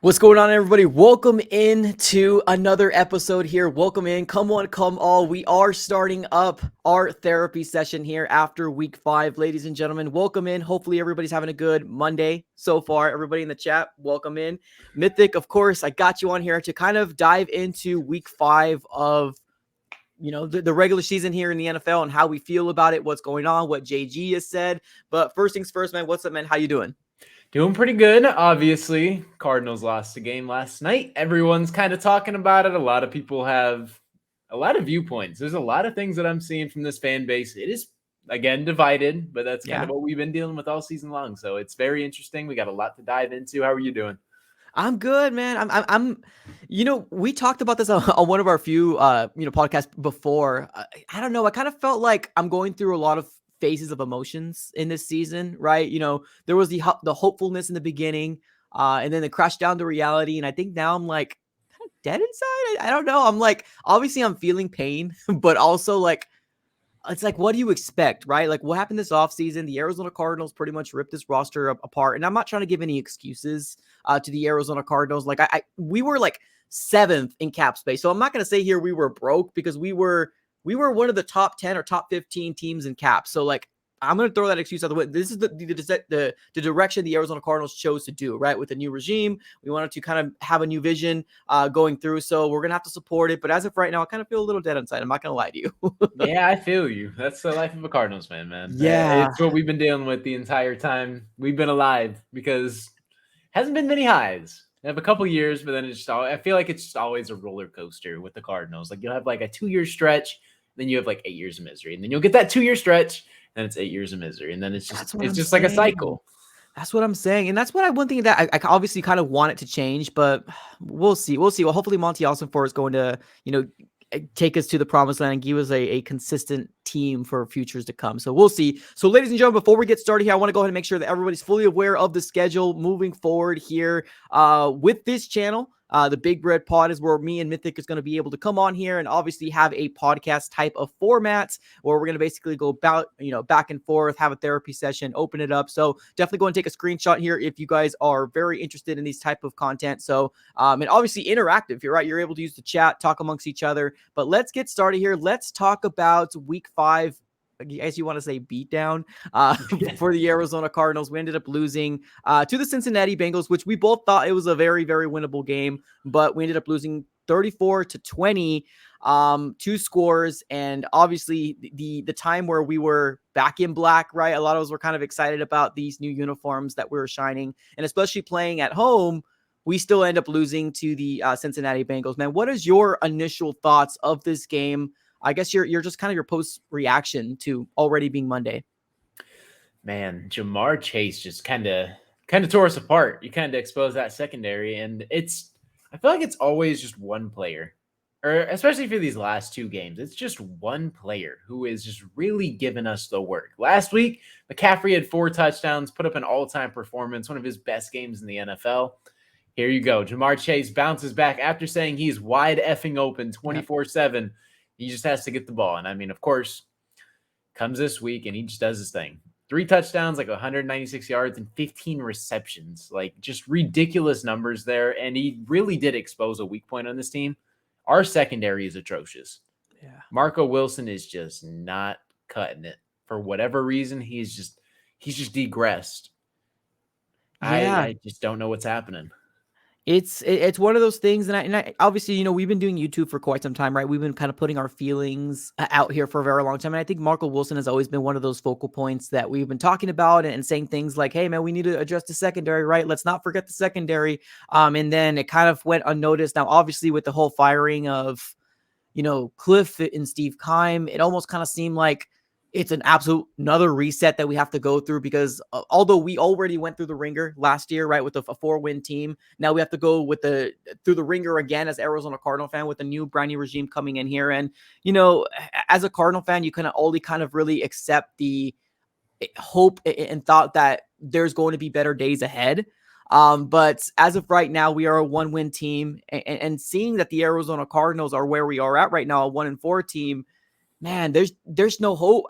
What's going on, everybody? Welcome in to another episode here. Welcome in. Come on, come all. We are starting up our therapy session here after week 5. Ladies and gentlemen, welcome in. Hopefully, everybody's having a good Monday so far. Everybody in the chat, welcome in. Mythic, of course, I got you on here to kind of dive into week 5 of the regular season here in the NFL and how we feel about it, what's going on, what JG has said. But first things first, man, what's up, man? How you doing? Doing pretty good, obviously. Cardinals lost a game last night. Everyone's kind of talking about it. A lot of people have a lot of viewpoints. There's a lot of things that I'm seeing from this fan base. It is, again, divided, but that's kind of Yeah. what we've been dealing with all season long. So it's very interesting. We got a lot to dive into. How are you doing? I'm good, man. We talked about this on one of our few, podcasts before. I don't know. I kind of felt like I'm going through a lot of phases of emotions in this season, right? There was the hopefulness in the beginning, and then it crashed down to reality. And I think now I'm like kind of dead inside. I don't know. I'm like, obviously I'm feeling pain, but also like, it's like, what do you expect, right? Like, what happened this offseason? The Arizona Cardinals pretty much ripped this roster apart. And I'm not trying to give any excuses to the Arizona Cardinals. Like, we were like 7th in cap space. So I'm not going to say here we were broke because we were one of the top 10 or top 15 teams in cap. So, like, I'm going to throw that excuse out the way. This is the direction the Arizona Cardinals chose to do, right? With a new regime, we wanted to kind of have a new vision going through. So we're going to have to support it. But as of right now, I kind of feel a little dead inside. I'm not going to lie to you. Yeah, I feel you. That's the life of a Cardinals fan, man. Yeah. It's what we've been dealing with the entire time we've been alive because hasn't been many highs. They have a couple years, but then it's just I feel like it's just always a roller coaster with the Cardinals. Like you'll have like a 2-year stretch, then you have like 8 years of misery, and then you'll get that 2-year stretch, then it's 8 years of misery, and then That's what it's I'm just like a saying. cycle. That's what I'm saying. And that's what one thing that I obviously kind of want it to change, but we'll see. We'll see. Well, hopefully Monty Ossenfort is going to, take us to the promised land and give us a consistent team for futures to come. So we'll see. So ladies and gentlemen, before we get started here, I want to go ahead and make sure that everybody's fully aware of the schedule moving forward here with this channel. The Big Red Pod is where me and Mythic is going to be able to come on here and obviously have a podcast type of format where we're going to basically go about, back and forth, have a therapy session, open it up. So definitely go and take a screenshot here if you guys are very interested in these type of content. So, and obviously interactive, you're right. You're able to use the chat, talk amongst each other, but let's get started here. Let's talk about week 5. I guess you want to say beatdown for the Arizona Cardinals. We ended up losing to the Cincinnati Bengals, which we both thought it was a very, very winnable game, but we ended up losing 34-20, 2 scores. And obviously the time where we were back in black, right? A lot of us were kind of excited about these new uniforms that we were shining, and especially playing at home. We still end up losing to the Cincinnati Bengals. Man, what is your initial thoughts of this game? I guess you're just kind of your post reaction to already being Monday. Man, Jamar Chase just kind of tore us apart. You kind of exposed that secondary, and I feel like it's always just one player, or especially for these last 2 games, it's just one player who is just really giving us the work. Last week, McCaffrey had 4 touchdowns, put up an all-time performance, one of his best games in the NFL. Here you go. Jamar Chase bounces back after saying he's wide effing open 24/7. He just has to get the ball. And I mean, of course, comes this week and he just does his thing. 3 touchdowns, like 196 yards and 15 receptions, like just ridiculous numbers there. And he really did expose a weak point on this team. Our secondary is atrocious. Yeah. Marco Wilson is just not cutting it for whatever reason. He's just degressed. Yeah. I just don't know what's happening. It's one of those things, and I obviously, we've been doing YouTube for quite some time, right? We've been kind of putting our feelings out here for a very long time, and I think Marco Wilson has always been one of those focal points that we've been talking about and saying things like, "Hey, man, we need to address the secondary, right? Let's not forget the secondary." And then it kind of went unnoticed. Now, obviously, with the whole firing of, Cliff and Steve Keim, it almost kind of seemed like it's an absolute another reset that we have to go through because although we already went through the ringer last year, right, with a 4-win team, now we have to go through the ringer again as Arizona Cardinal fan with a new brand new regime coming in here. And, as a Cardinal fan, you can only kind of really accept the hope and thought that there's going to be better days ahead. But as of right now, we are a 1-win team, and seeing that the Arizona Cardinals are where we are at right now, a 1-4 team, man, there's no hope.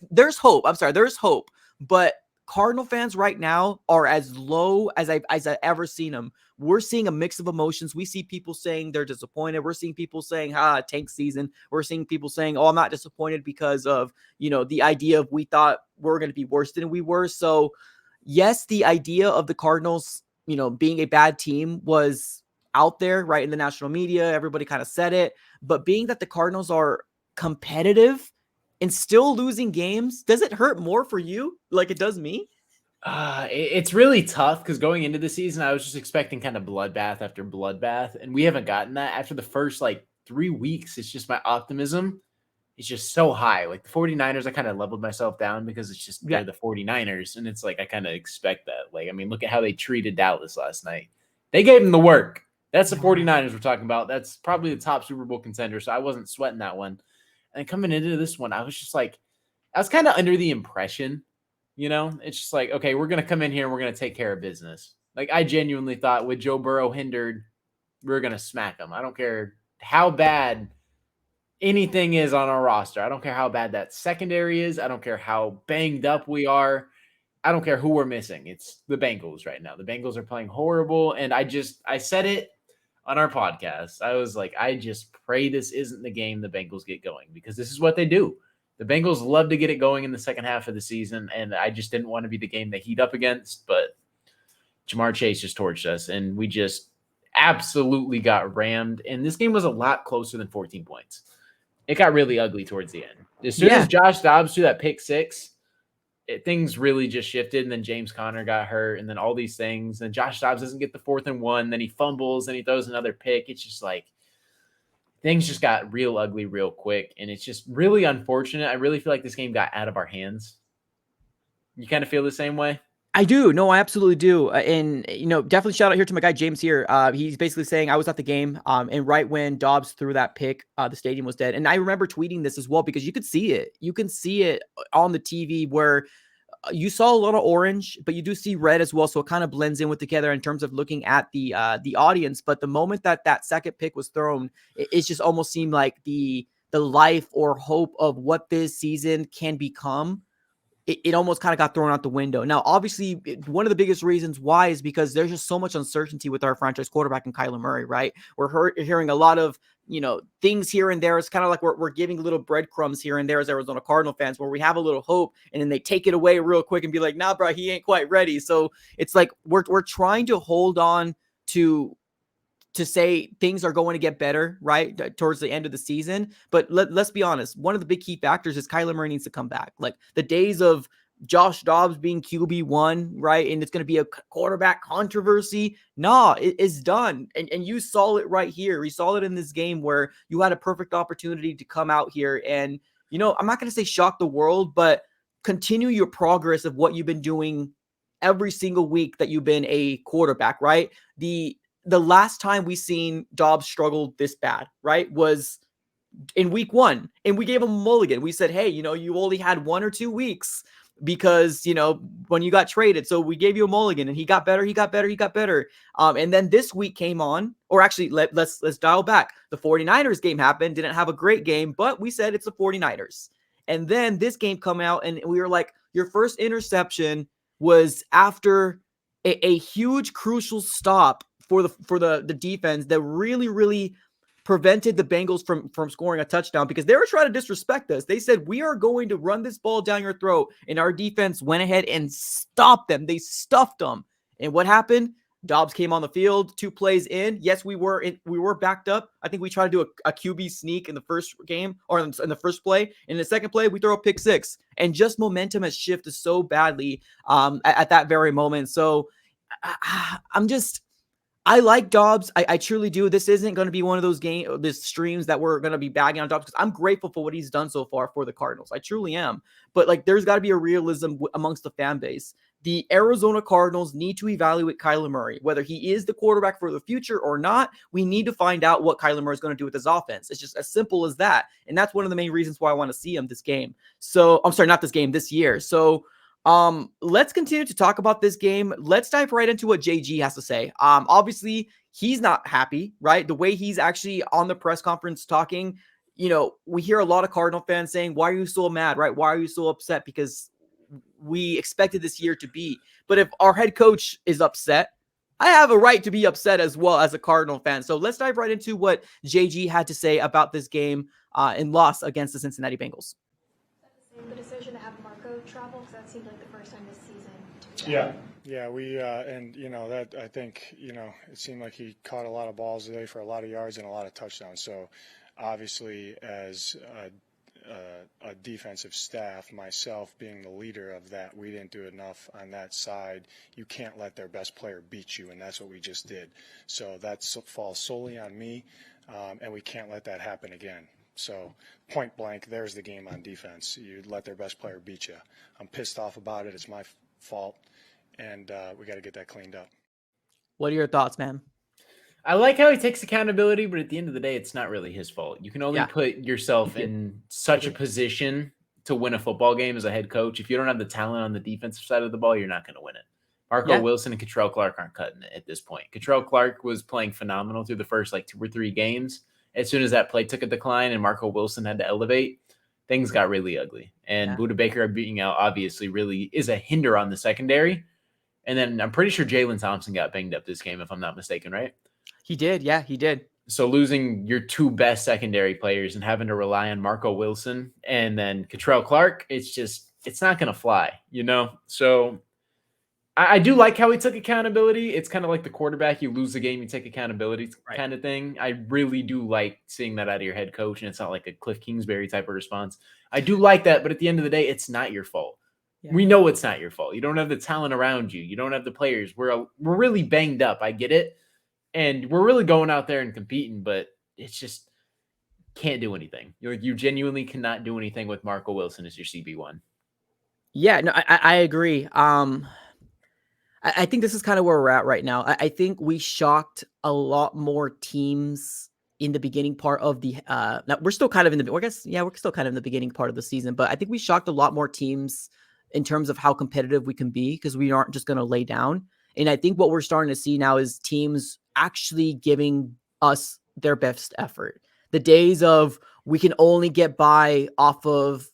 There's hope. I'm sorry, there's hope, but Cardinal fans right now are as low as I've ever seen them. We're seeing a mix of emotions. We see people saying they're disappointed. We're seeing people saying, tank season. We're seeing people saying, oh, I'm not disappointed because of, the idea of we thought we were going to be worse than we were. So yes, the idea of the Cardinals, being a bad team was out there, right, in the national media. Everybody kind of said it. But being that the Cardinals are competitive and still losing games, does it hurt more for you like it does me? It's really tough because going into the season, I was just expecting kind of bloodbath after bloodbath, and we haven't gotten that. After the first 3 weeks, it's just my optimism is just so high. Like the 49ers, I kind of leveled myself down because it's just Yeah. they're the 49ers, and it's like I kind of expect that. Like, I mean, look at how they treated Dallas last night. They gave them the work. That's the 49ers we're talking about. That's probably the top Super Bowl contender, so I wasn't sweating that one. And coming into this one, I was just like, I was kind of under the impression, it's just like, okay, we're going to come in here and we're going to take care of business. Like, I genuinely thought with Joe Burrow hindered, we're going to smack them. I don't care how bad anything is on our roster. I don't care how bad that secondary is. I don't care how banged up we are. I don't care who we're missing. It's the Bengals right now. The Bengals are playing horrible. And I said it on our podcast. I was like, I just pray this isn't the game the Bengals get going because this is what they do. The Bengals love to get it going in the second half of the season, and I just didn't want to be the game they heat up against, but Jamar Chase just torched us, and we just absolutely got rammed, and this game was a lot closer than 14 points. It got really ugly towards the end. As soon as Josh Dobbs threw that pick six, things really just shifted, and then James Conner got hurt, and then all these things, and Josh Dobbs doesn't get the 4th and 1, then he fumbles, and he throws another pick. It's just like things just got real ugly real quick, and it's just really unfortunate. I really feel like this game got out of our hands. You kind of feel the same way? I do. No, I absolutely do. And, definitely shout out here to my guy, James here. He's basically saying I was at the game. And right when Dobbs threw that pick, the stadium was dead. And I remember tweeting this as well, because you could see it. You can see it on the TV where you saw a little orange, but you do see red as well. So it kind of blends in with together in terms of looking at the audience. But the moment that second pick was thrown, it just almost seemed like the life or hope of what this season can become. It almost kind of got thrown out the window. Now, obviously, one of the biggest reasons why is because there's just so much uncertainty with our franchise quarterback and Kyler Murray, right? We're hearing a lot of, things here and there. It's kind of like we're giving little breadcrumbs here and there as Arizona Cardinal fans, where we have a little hope and then they take it away real quick and be like, nah, bro, he ain't quite ready. So it's like we're trying to hold on to say things are going to get better, right, towards the end of the season. But let's be honest. One of the big key factors is Kyler Murray needs to come back. Like the days of Josh Dobbs being QB1, right, and it's going to be a quarterback controversy. Nah, it is done. And you saw it right here. We saw it in this game where you had a perfect opportunity to come out here and, I'm not going to say shock the world, but continue your progress of what you've been doing every single week that you've been a quarterback, right? The last time we seen Dobbs struggle this bad, right, was in week 1. And we gave him a mulligan. We said, hey, you only had 1 or 2 weeks because, when you got traded. So we gave you a mulligan and he got better. And then this week came on, or actually let's dial back. The 49ers game happened, didn't have a great game, but we said it's the 49ers. And then this game come out and we were like, your first interception was after a huge crucial stop for the defense that really prevented the Bengals from scoring a touchdown, because they were trying to disrespect us. They said, we are going to run this ball down your throat, and our defense went ahead and stopped them. They stuffed them. And what happened? Dobbs came on the field 2 plays in. Yes, we were backed up. I think we tried to do a QB sneak in the first game, or in the first play. In the second play, we throw a pick 6, and just momentum has shifted so badly at that very moment. So I like Dobbs. I truly do. This isn't going to be one of those this streams that we're going to be bagging on Dobbs, because I'm grateful for what he's done so far for the Cardinals. I truly am. But there's got to be a realism amongst the fan base. The Arizona Cardinals need to evaluate Kyler Murray, whether he is the quarterback for the future or not. We need to find out what Kyler Murray is going to do with his offense. It's just as simple as that. And that's one of the main reasons why I want to see him this game. So I'm sorry, not this game, this year. So let's continue to talk about this game. Let's dive right into what JG has to say. Obviously he's not happy, right? The way he's actually on the press conference talking, we hear a lot of Cardinal fans saying, why are you so mad, right? Why are you so upset? Because we expected this year to be. But if our head coach is upset, I have a right to be upset as well as a Cardinal fan. So let's dive right into what JG had to say about this game and loss against the Cincinnati Bengals. The decision to have Marco travel, because that seemed like the first time this season. Yeah, we and that I think it seemed like he caught a lot of balls today for a lot of yards and a lot of touchdowns. So obviously, as a defensive staff, myself being the leader of that, we didn't do enough on that side. You can't let their best player beat you, and that's what we just did. So that falls solely on me, and we can't let that happen again. So point blank, there's the game on defense. You let their best player beat you. I'm pissed off about it. It's my fault, and we got to get that cleaned up. What are your thoughts, man? I like how he takes accountability, but at the end of the day, it's not really his fault. You can only put yourself in such a position to win a football game as a head coach. If you don't have the talent on the defensive side of the ball, you're not going to win it. Marco Wilson and Cottrell Clark aren't cutting it at this point. Cottrell Clark was playing phenomenal through the first 2 or 3 games. As soon as that play took a decline and Marco Wilson had to elevate, things got really ugly. And Budda Baker being out obviously really is a hinder on the secondary. And then I'm pretty sure Jalen Thompson got banged up this game, if I'm not mistaken, right? He did. Yeah, he did. So losing your 2 best secondary players and having to rely on Marco Wilson and then Cottrell Clark, it's not going to fly, So I do like how he took accountability. It's kind of like the quarterback. You lose the game, you take accountability kind of thing. I really do like seeing that out of your head coach, and it's not like a Cliff Kingsbury type of response. I do like that, but at the end of the day, it's not your fault. Yeah. We know it's not your fault. You don't have the talent around you. You don't have the players. We're really banged up. I get it. And we're really going out there and competing, but it's just can't do anything. You genuinely cannot do anything with Marco Wilson as your CB1. Yeah, no, I agree. I think this is kind of where we're at right now. I think we shocked a lot more teams in the beginning part of the now we're still kind of in the we're still kind of in the beginning part of the season, but I think we shocked a lot more teams in terms of how competitive we can be because we aren't just going to lay down. And I think what we're starting to see now is teams actually giving us their best effort. The days of we can only get by off of,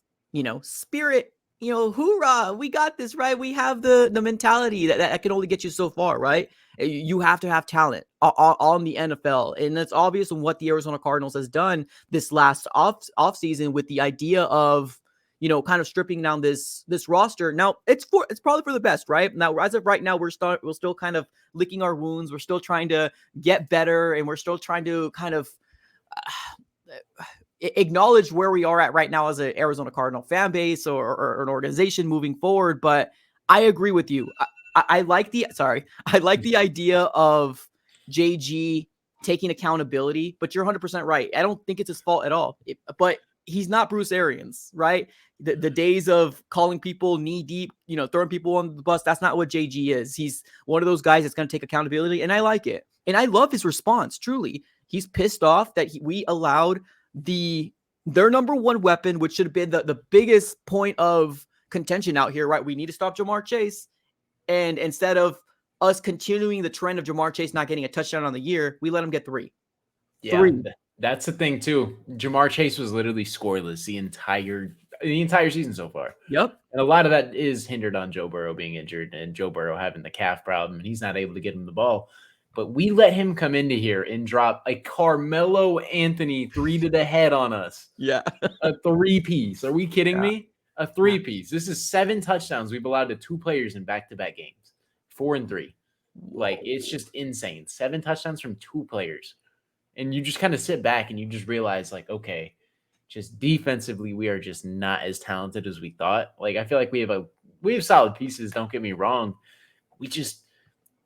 spirit, hoorah, we got this, right? We have the mentality that can only get you so far, right? You have to have talent on the NFL. And that's obvious in what the Arizona Cardinals has done this last off season with the idea of, kind of stripping down this roster. Now it's probably for the best, right? Now, as of right now, we're still kind of licking our wounds. We're still trying to get better, and we're still trying to kind of acknowledge where we are at right now as an Arizona Cardinal fan base or an organization moving forward. But I agree with you. I like the idea of JG taking accountability, but you're 100% right. I don't think it's his fault at all. But he's not Bruce Arians, right? The days of calling people knee deep, throwing people on the bus, that's not what JG is. He's one of those guys that's going to take accountability, and I like it. And I love his response, truly. He's pissed off that we allowed their number one weapon, which should have been the biggest point of contention out here, right? We need to stop Jamar Chase. And instead of us continuing the trend of Jamar Chase not getting a touchdown on the year, we let him get 3. Yeah, 3. That's the thing too. Jamar Chase was literally scoreless the entire season so far. Yep. And a lot of that is hindered on Joe Burrow being injured and Joe Burrow having the calf problem, and he's not able to get him the ball. But we let him come into here and drop a Carmelo Anthony 3 to the head on us. Yeah. A 3-piece. Are we kidding me? A 3-piece. This is 7 touchdowns we've allowed to 2 players in back-to-back games. 4 and 3. Like, it's just insane. 7 touchdowns from 2 players. And you just kind of sit back and you just realize, like, okay, just defensively, we are just not as talented as we thought. Like, I feel like we have solid pieces, don't get me wrong. We just,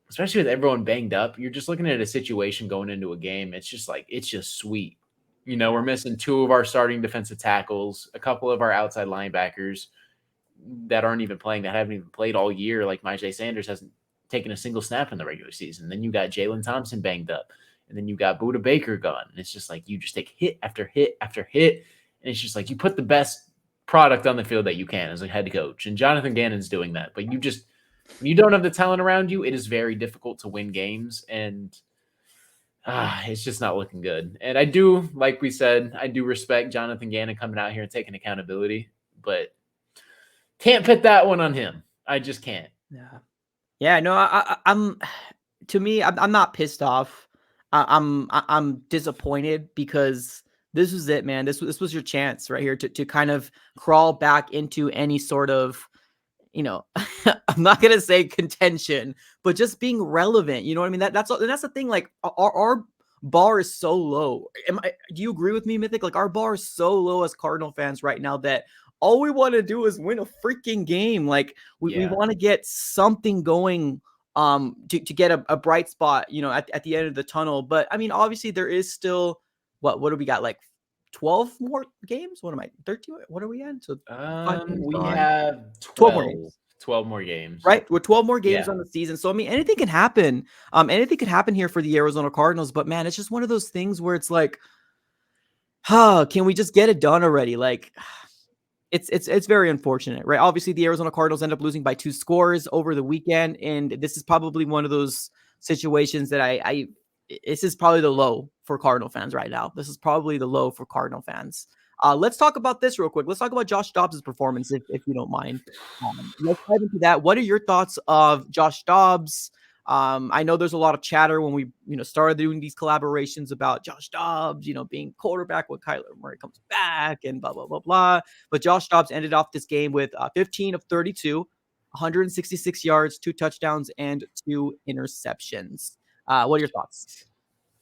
especially with everyone banged up, you're just looking at a situation going into a game. It's just sweet. We're missing 2 of our starting defensive tackles, a couple of our outside linebackers that aren't even playing, that haven't even played all year. Like Myjai Sanders hasn't taken a single snap in the regular season. Then you got Jalen Thompson banged up. And then you got Budda Baker gone. And it's just like you just take hit after hit after hit. And it's just like you put the best product on the field that you can as a head coach. And Jonathan Gannon's doing that. But when you don't have the talent around you, it is very difficult to win games. And it's just not looking good. And I do, like we said, I do respect Jonathan Gannon coming out here and taking accountability. But Can't put that one on him. I just can't. Yeah. Yeah, no, I'm to me, I'm not pissed off. I'm disappointed because this was it, man. This was your chance right here to kind of crawl back into any sort of, you know, I'm not gonna say contention, but just being relevant. You know what I mean? That's the thing. Like our bar is so low. Do you agree with me, Mythic? Like our bar is so low as Cardinal fans right now that all we want to do is win a freaking game. Like we Yeah. want to get something going to get a bright spot, you know, at the end of the tunnel. But I mean, obviously there is still what do we got? Like 12 more games? What am I 13? What are we at? So 5 games We gone. have 12 more 12, games. 12 more games. Right, with 12 more games Yeah. on the season. So I mean, anything can happen. Anything could happen here for the Arizona Cardinals. But man, it's just one of those things where it's like, can we just get it done already? Like, it's very unfortunate, right? Obviously, the Arizona Cardinals end up losing by 2 scores over the weekend, and this is probably one of those situations that this is probably the low for Cardinal fans right now. This is probably the low for Cardinal fans. Let's talk about this real quick. Let's talk about Josh Dobbs' performance, if you don't mind. Let's dive into that. What are your thoughts of Josh Dobbs? I know there's a lot of chatter when we, started doing these collaborations about Josh Dobbs, being quarterback when Kyler Murray comes back and blah, blah, blah, blah. But Josh Dobbs ended off this game with 15 of 32, 166 yards, 2 touchdowns, and 2 interceptions. What are your thoughts?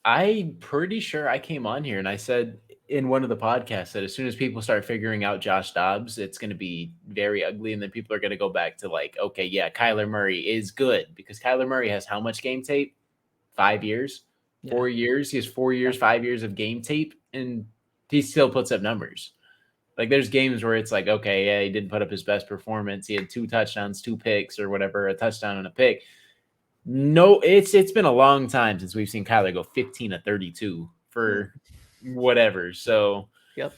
I'm pretty sure I came on here and I said in one of the podcasts that as soon as people start figuring out Josh Dobbs, it's going to be very ugly. And then people are going to go back to like, okay, yeah, Kyler Murray is good because Kyler Murray has how much game tape? 5 years, 4 years. He has 4 years, 5 years of game tape, and he still puts up numbers. Like there's games where it's like, okay, yeah, he didn't put up his best performance. He had 2 touchdowns, 2 picks or whatever, a touchdown and a pick. No, it's been a long time since we've seen Kyler go 15 to 32 for whatever. So Yep.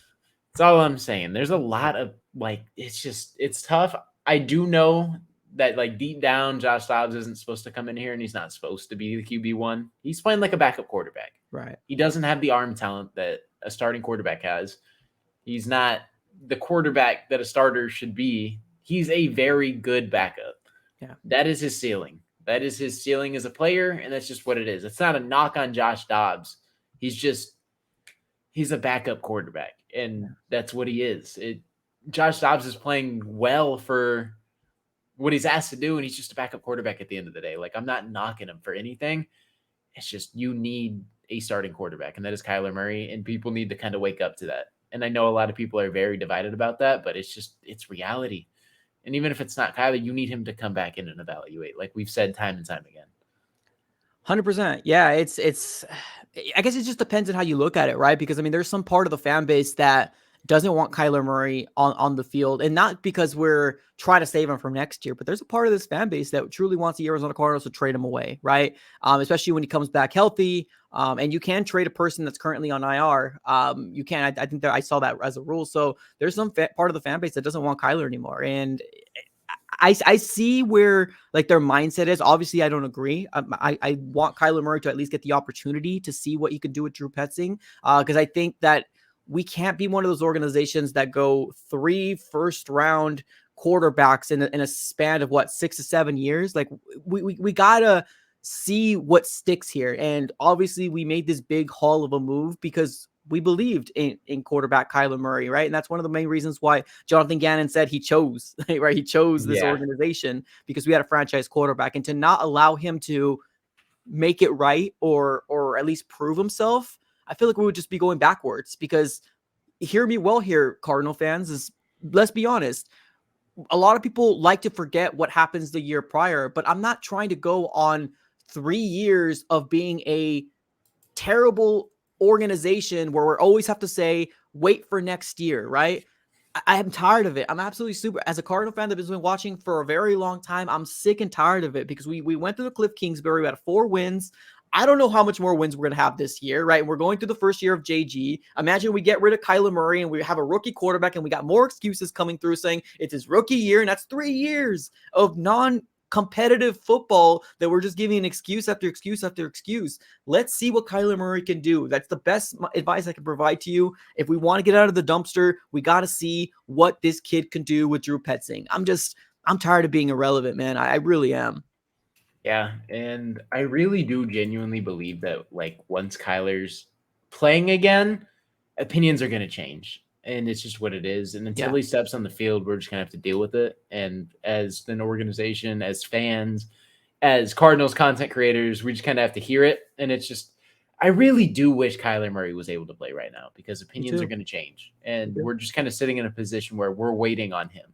that's all I'm saying. There's a lot of like, it's tough. I do know that like deep down, Josh Dobbs isn't supposed to come in here and he's not supposed to be the QB1. He's playing like a backup quarterback. Right. He doesn't have the arm talent that a starting quarterback has. He's not the quarterback that a starter should be. He's a very good backup. Yeah. That is his ceiling. That is his ceiling as a player, and that's just what it is. It's not a knock on Josh Dobbs. He's a backup quarterback, and that's what he is. Josh Dobbs is playing well for what he's asked to do, and he's just a backup quarterback at the end of the day. Like, I'm not knocking him for anything. It's just you need a starting quarterback, and that is Kyler Murray, and people need to kind of wake up to that. And I know a lot of people are very divided about that, but it's reality. And even if it's not Kyler, you need him to come back in and evaluate, like we've said time and time again. 100%. Yeah, it's. I guess it just depends on how you look at it, right? Because I mean, there's some part of the fan base that doesn't want Kyler Murray on the field, and not because we're trying to save him from next year, but there's a part of this fan base that truly wants the Arizona Cardinals to trade him away, right? Especially when he comes back healthy. And you can trade a person that's currently on IR. You can. I think that I saw that as a rule. So there's some part of the fan base that doesn't want Kyler anymore, and I see where like their mindset is. Obviously, I don't agree. I want Kyler Murray to at least get the opportunity to see what he could do with Drew Petzing, because I think that we can't be one of those organizations that go 3 first-round quarterbacks in a span of 6 to 7 years. Like we gotta see what sticks here. And obviously, we made this big haul of a move because we believed in quarterback Kyler Murray, right? And that's one of the main reasons why Jonathan Gannon said he chose, right? He chose this organization because we had a franchise quarterback, and to not allow him to make it right or at least prove himself, I feel like we would just be going backwards. Because hear me well here, Cardinal fans, is let's be honest. A lot of people like to forget what happens the year prior, but I'm not trying to go on 3 years of being a terrible organization where we always have to say, wait for next year, right? I am tired of it. I'm absolutely super. As a Cardinal fan that has been watching for a very long time, I'm sick and tired of it because we went through the Cliff Kingsbury. We had 4 wins. I don't know how much more wins we're going to have this year, right? We're going through the first year of JG. Imagine we get rid of Kyler Murray and we have a rookie quarterback, and we got more excuses coming through saying it's his rookie year, and that's 3 years of competitive football that we're just giving excuse after excuse after excuse. Let's see what Kyler Murray can do. That's the best advice I can provide to you. If we want to get out of the dumpster, we got to see what this kid can do with Drew Petzing. I'm tired of being irrelevant, man. I really am. Yeah, and I really do genuinely believe that like once Kyler's playing again, opinions are going to change. And it's just what it is. And until he steps on the field, we're just going to have to deal with it. And as an organization, as fans, as Cardinals content creators, we just kind of have to hear it. And it's just, I really do wish Kyler Murray was able to play right now because opinions are going to change. And we're just kind of sitting in a position where we're waiting on him.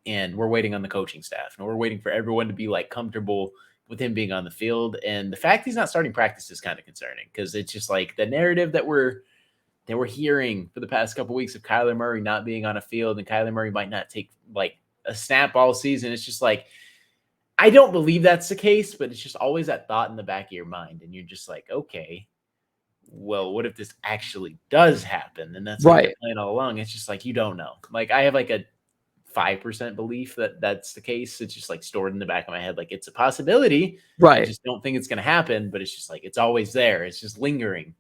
And we're waiting on the coaching staff. And we're waiting for everyone to be like comfortable with him being on the field. And the fact he's not starting practice is kind of concerning because it's just like the narrative that we're hearing for the past couple of weeks of Kyler Murray not being on a field and Kyler Murray might not take like a snap all season. It's just like, I don't believe that's the case, but it's just always that thought in the back of your mind. And you're just like, okay, well, what if this actually does happen? And that's what you're playing all along. It's just like, you don't know. Like I have like a 5% belief that that's the case. It's just like stored in the back of my head. Like it's a possibility. Right. I just don't think it's going to happen, but it's just like, it's always there. It's just lingering.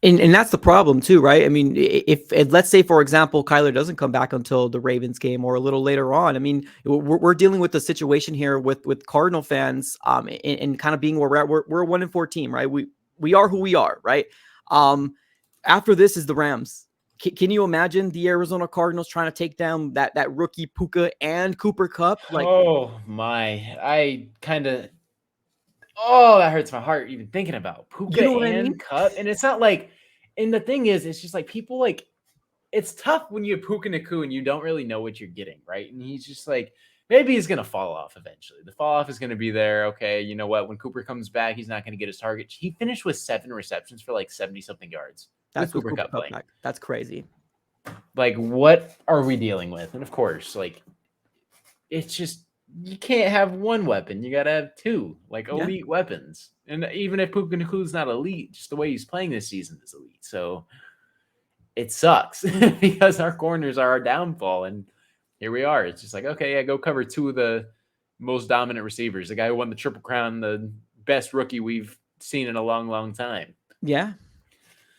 And that's the problem too, right? I mean, if let's say, for example, Kyler doesn't come back until the Ravens game or a little later on. I mean, we're dealing with the situation here with Cardinal fans, and kind of being where we're at. We're a 1-4 team, right? We are who we are, right? After this is the Rams. Can you imagine the Arizona Cardinals trying to take down that rookie Puka and Cooper Kupp? Like, oh my, I kind of. Oh, that hurts my heart even thinking about Puka and Kupp. And it's not like, and the thing is, it's just like people like, it's tough when you have Puka Nakua and you don't really know what you're getting, right? And he's just like, maybe he's going to fall off eventually. The fall off is going to be there. Okay, you know what? When Cooper comes back, he's not going to get his target. He finished with 7 receptions for like 70-something yards. That's Cooper Kupp playing. That's crazy. Like, what are we dealing with? And of course, like, it's just, you can't have one weapon. You got to have 2, like, elite weapons. And even if Puka Nakua's not elite, just the way he's playing this season is elite. So it sucks because our corners are our downfall. And here we are. It's just like, okay, yeah, go cover 2 of the most dominant receivers. The guy who won the Triple Crown, the best rookie we've seen in a long, long time. Yeah.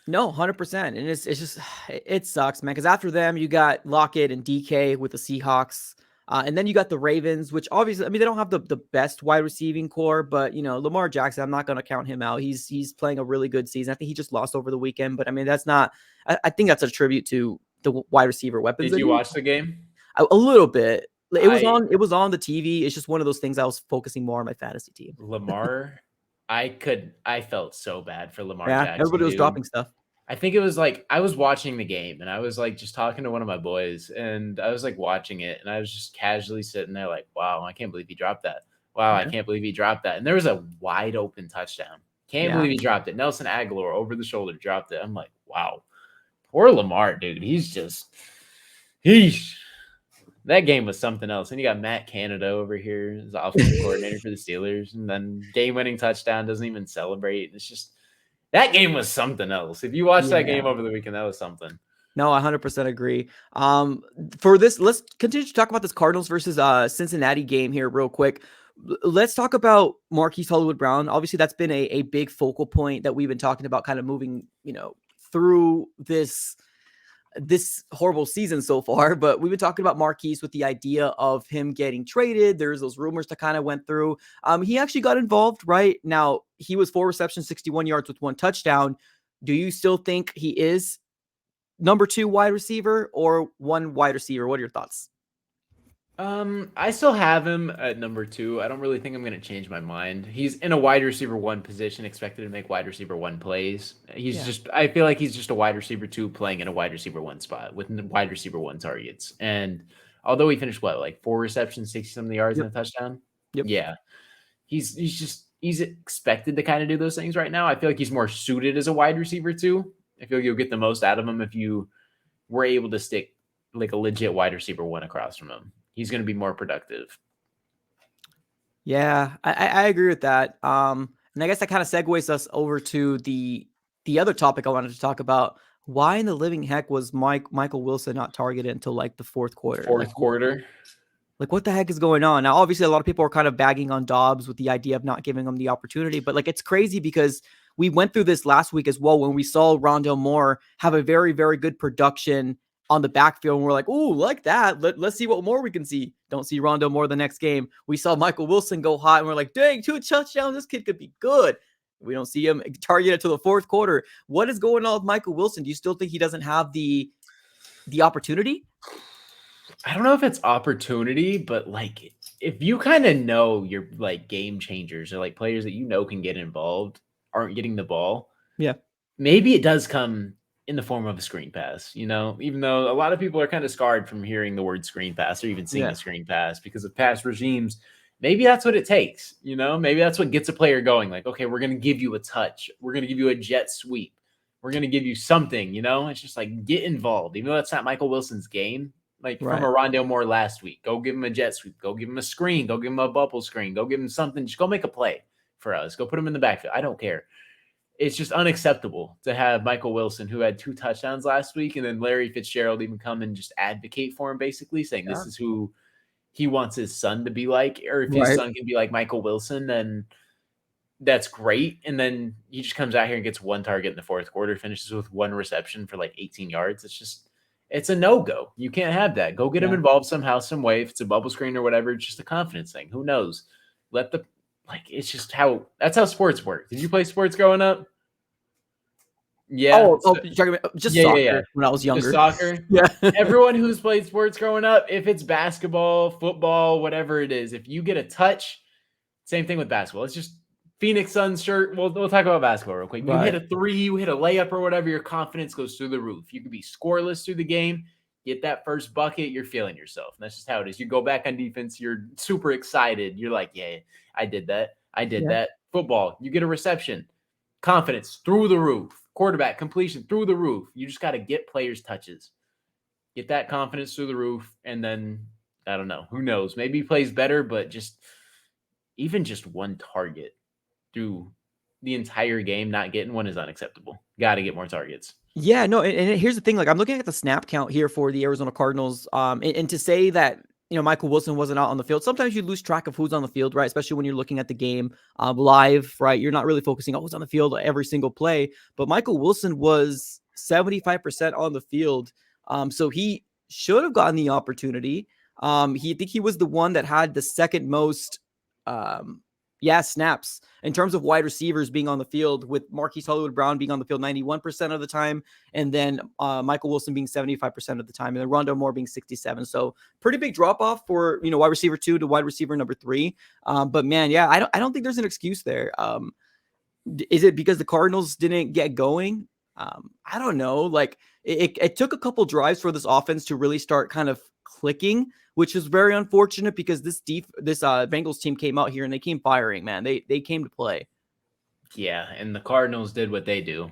No, 100%. And it's just, it sucks, man. Because after them, you got Lockett and DK with the Seahawks. And then you got the Ravens, which obviously, I mean, they don't have the best wide receiving core, but, you know, Lamar Jackson, I'm not going to count him out. He's playing a really good season. I think he just lost over the weekend, but I mean, that's not, I think that's a tribute to the wide receiver weapons. Did you watch the game? A little bit. It was on the TV. It's just one of those things I was focusing more on my fantasy team. Lamar, I felt so bad for Lamar Jackson. Everybody was dropping stuff. I think it was like, I was watching the game and I was like just talking to one of my boys and I was like watching it and I was just casually sitting there like, wow, I can't believe he dropped that. Wow, I can't believe he dropped that. And there was a wide open touchdown. Can't believe he dropped it. Nelson Aguilar over the shoulder dropped it. I'm like, wow, poor Lamar, dude. That game was something else. And you got Matt Canada over here as the offensive coordinator for the Steelers. And then game-winning touchdown, doesn't even celebrate. It's just, that game was something else. If you watched that game over the weekend, that was something. No, I 100% agree. For this, let's continue to talk about this Cardinals versus Cincinnati game here real quick. Let's talk about Marquise Hollywood-Brown. Obviously, that's been a big focal point that we've been talking about kind of moving, you know, through this horrible season so far, but we've been talking about Marquise with the idea of him getting traded. There's those rumors that kind of went through. He actually got involved right now. He was 4 receptions, 61 yards with 1 touchdown. Do you still think he is number 2 wide receiver or 1 wide receiver? What are your thoughts? I still have him at number 2. I don't really think I'm going to change my mind. He's in a wide receiver 1 position, expected to make wide receiver 1 plays. I feel like he's just a wide receiver 2 playing in a wide receiver 1 spot with wide receiver 1 targets. And although he finished like 4 receptions, 60-something yards and a touchdown. Yeah. He's expected to kind of do those things right now. I feel like he's more suited as a wide receiver 2. I feel like you'll get the most out of him if you were able to stick like a legit wide receiver 1 across from him. He's going to be more productive. Yeah, I agree with that. And I guess that kind of segues us over to the other topic I wanted to talk about. Why in the living heck was Michael Wilson not targeted until like the 4th quarter? Fourth quarter? Like, what the heck is going on? Now, obviously, a lot of people are kind of bagging on Dobbs with the idea of not giving him the opportunity, but like, it's crazy because we went through this last week as well when we saw Rondale Moore have a very, very good production on the backfield. And we're like, ooh, like that. Let's see what more we can see. Don't see Rondale Moore the next game. We saw Michael Wilson go hot, and we're like, dang, 2 touchdowns. This kid could be good. We don't see him targeted to the fourth quarter. What is going on with Michael Wilson? Do you still think he doesn't have the opportunity? I don't know if it's opportunity, but like if you kind of know your like game changers or like players that you know can get involved aren't getting the ball, Yeah. maybe it does come in the form of a screen pass, you know, even though a lot of people are kind of scarred from hearing the word screen pass or even seeing Yeah. a screen pass because of past regimes. Maybe that's what it takes, you know, maybe that's what gets a player going. Like, okay, we're going to give you a touch. We're going to give you a jet sweep. We're going to give you something, you know, it's just like get involved, even though that's not Michael Wilson's game. Like from a Right. Rondale Moore last week, go give him a jet sweep, go give him a screen, go give him a bubble screen, go give him something. Just go make a play for us. Go put him in the backfield. I don't care. It's just unacceptable to have Michael Wilson, who had 2 touchdowns last week, and then Larry Fitzgerald even come and just advocate for him, basically saying Yeah. this is who he wants his son to be like, or if his Right. son can be like Michael Wilson, then that's great. And then he just comes out here and gets 1 target in the fourth quarter, finishes with 1 reception for like 18 yards. It's a no-go. You can't have that. Go get him Yeah. involved somehow, some way. If it's a bubble screen or whatever, it's just a confidence thing. Who knows? It's just that's how sports work. Did you play sports growing up? Yeah. You're talking about just Yeah. soccer when I was Just younger. soccer. Yeah. Everyone who's played sports growing up, if it's basketball, football, whatever it is, if you get a touch, same thing with basketball. It's just Phoenix Suns shirt. We'll talk about basketball real quick. You hit Right. a 3, you hit a layup or whatever, your confidence goes through the roof. You can be scoreless through the game, get that first bucket, you're feeling yourself. And that's just how it is. You go back on defense, you're super excited. You're like, yeah, I did that. I did Yeah. that. Football, you get a reception, confidence through the roof. Quarterback completion through the roof. You just got to get players touches, get that confidence through the roof, and then I don't know. Who knows? Maybe he plays better, but even just 1 target through the entire game, not getting one is unacceptable. Got to get more targets. Yeah, no, and here's the thing, like, I'm looking at the snap count here for the Arizona Cardinals, and to say that, Michael Wilson wasn't out on the field, sometimes you lose track of who's on the field, right? Especially when you're looking at the game live, right? You're not really focusing on who's on the field every single play, but Michael Wilson was 75% on the field, so he should have gotten the opportunity. I think he was the one that had the second most, snaps in terms of wide receivers being on the field, with Marquise Hollywood-Brown being on the field 91% of the time, and then Michael Wilson being 75% of the time, and then Rondale Moore being 67. So pretty big drop off for wide receiver 2 to wide receiver number 3. But man, yeah, I don't think there's an excuse there. Is it because the Cardinals didn't get going? I don't know. Like it took a couple drives for this offense to really start kind of clicking, which is very unfortunate because this Bengals team came out here and they came firing, man. They came to play. Yeah, and the Cardinals did what they do,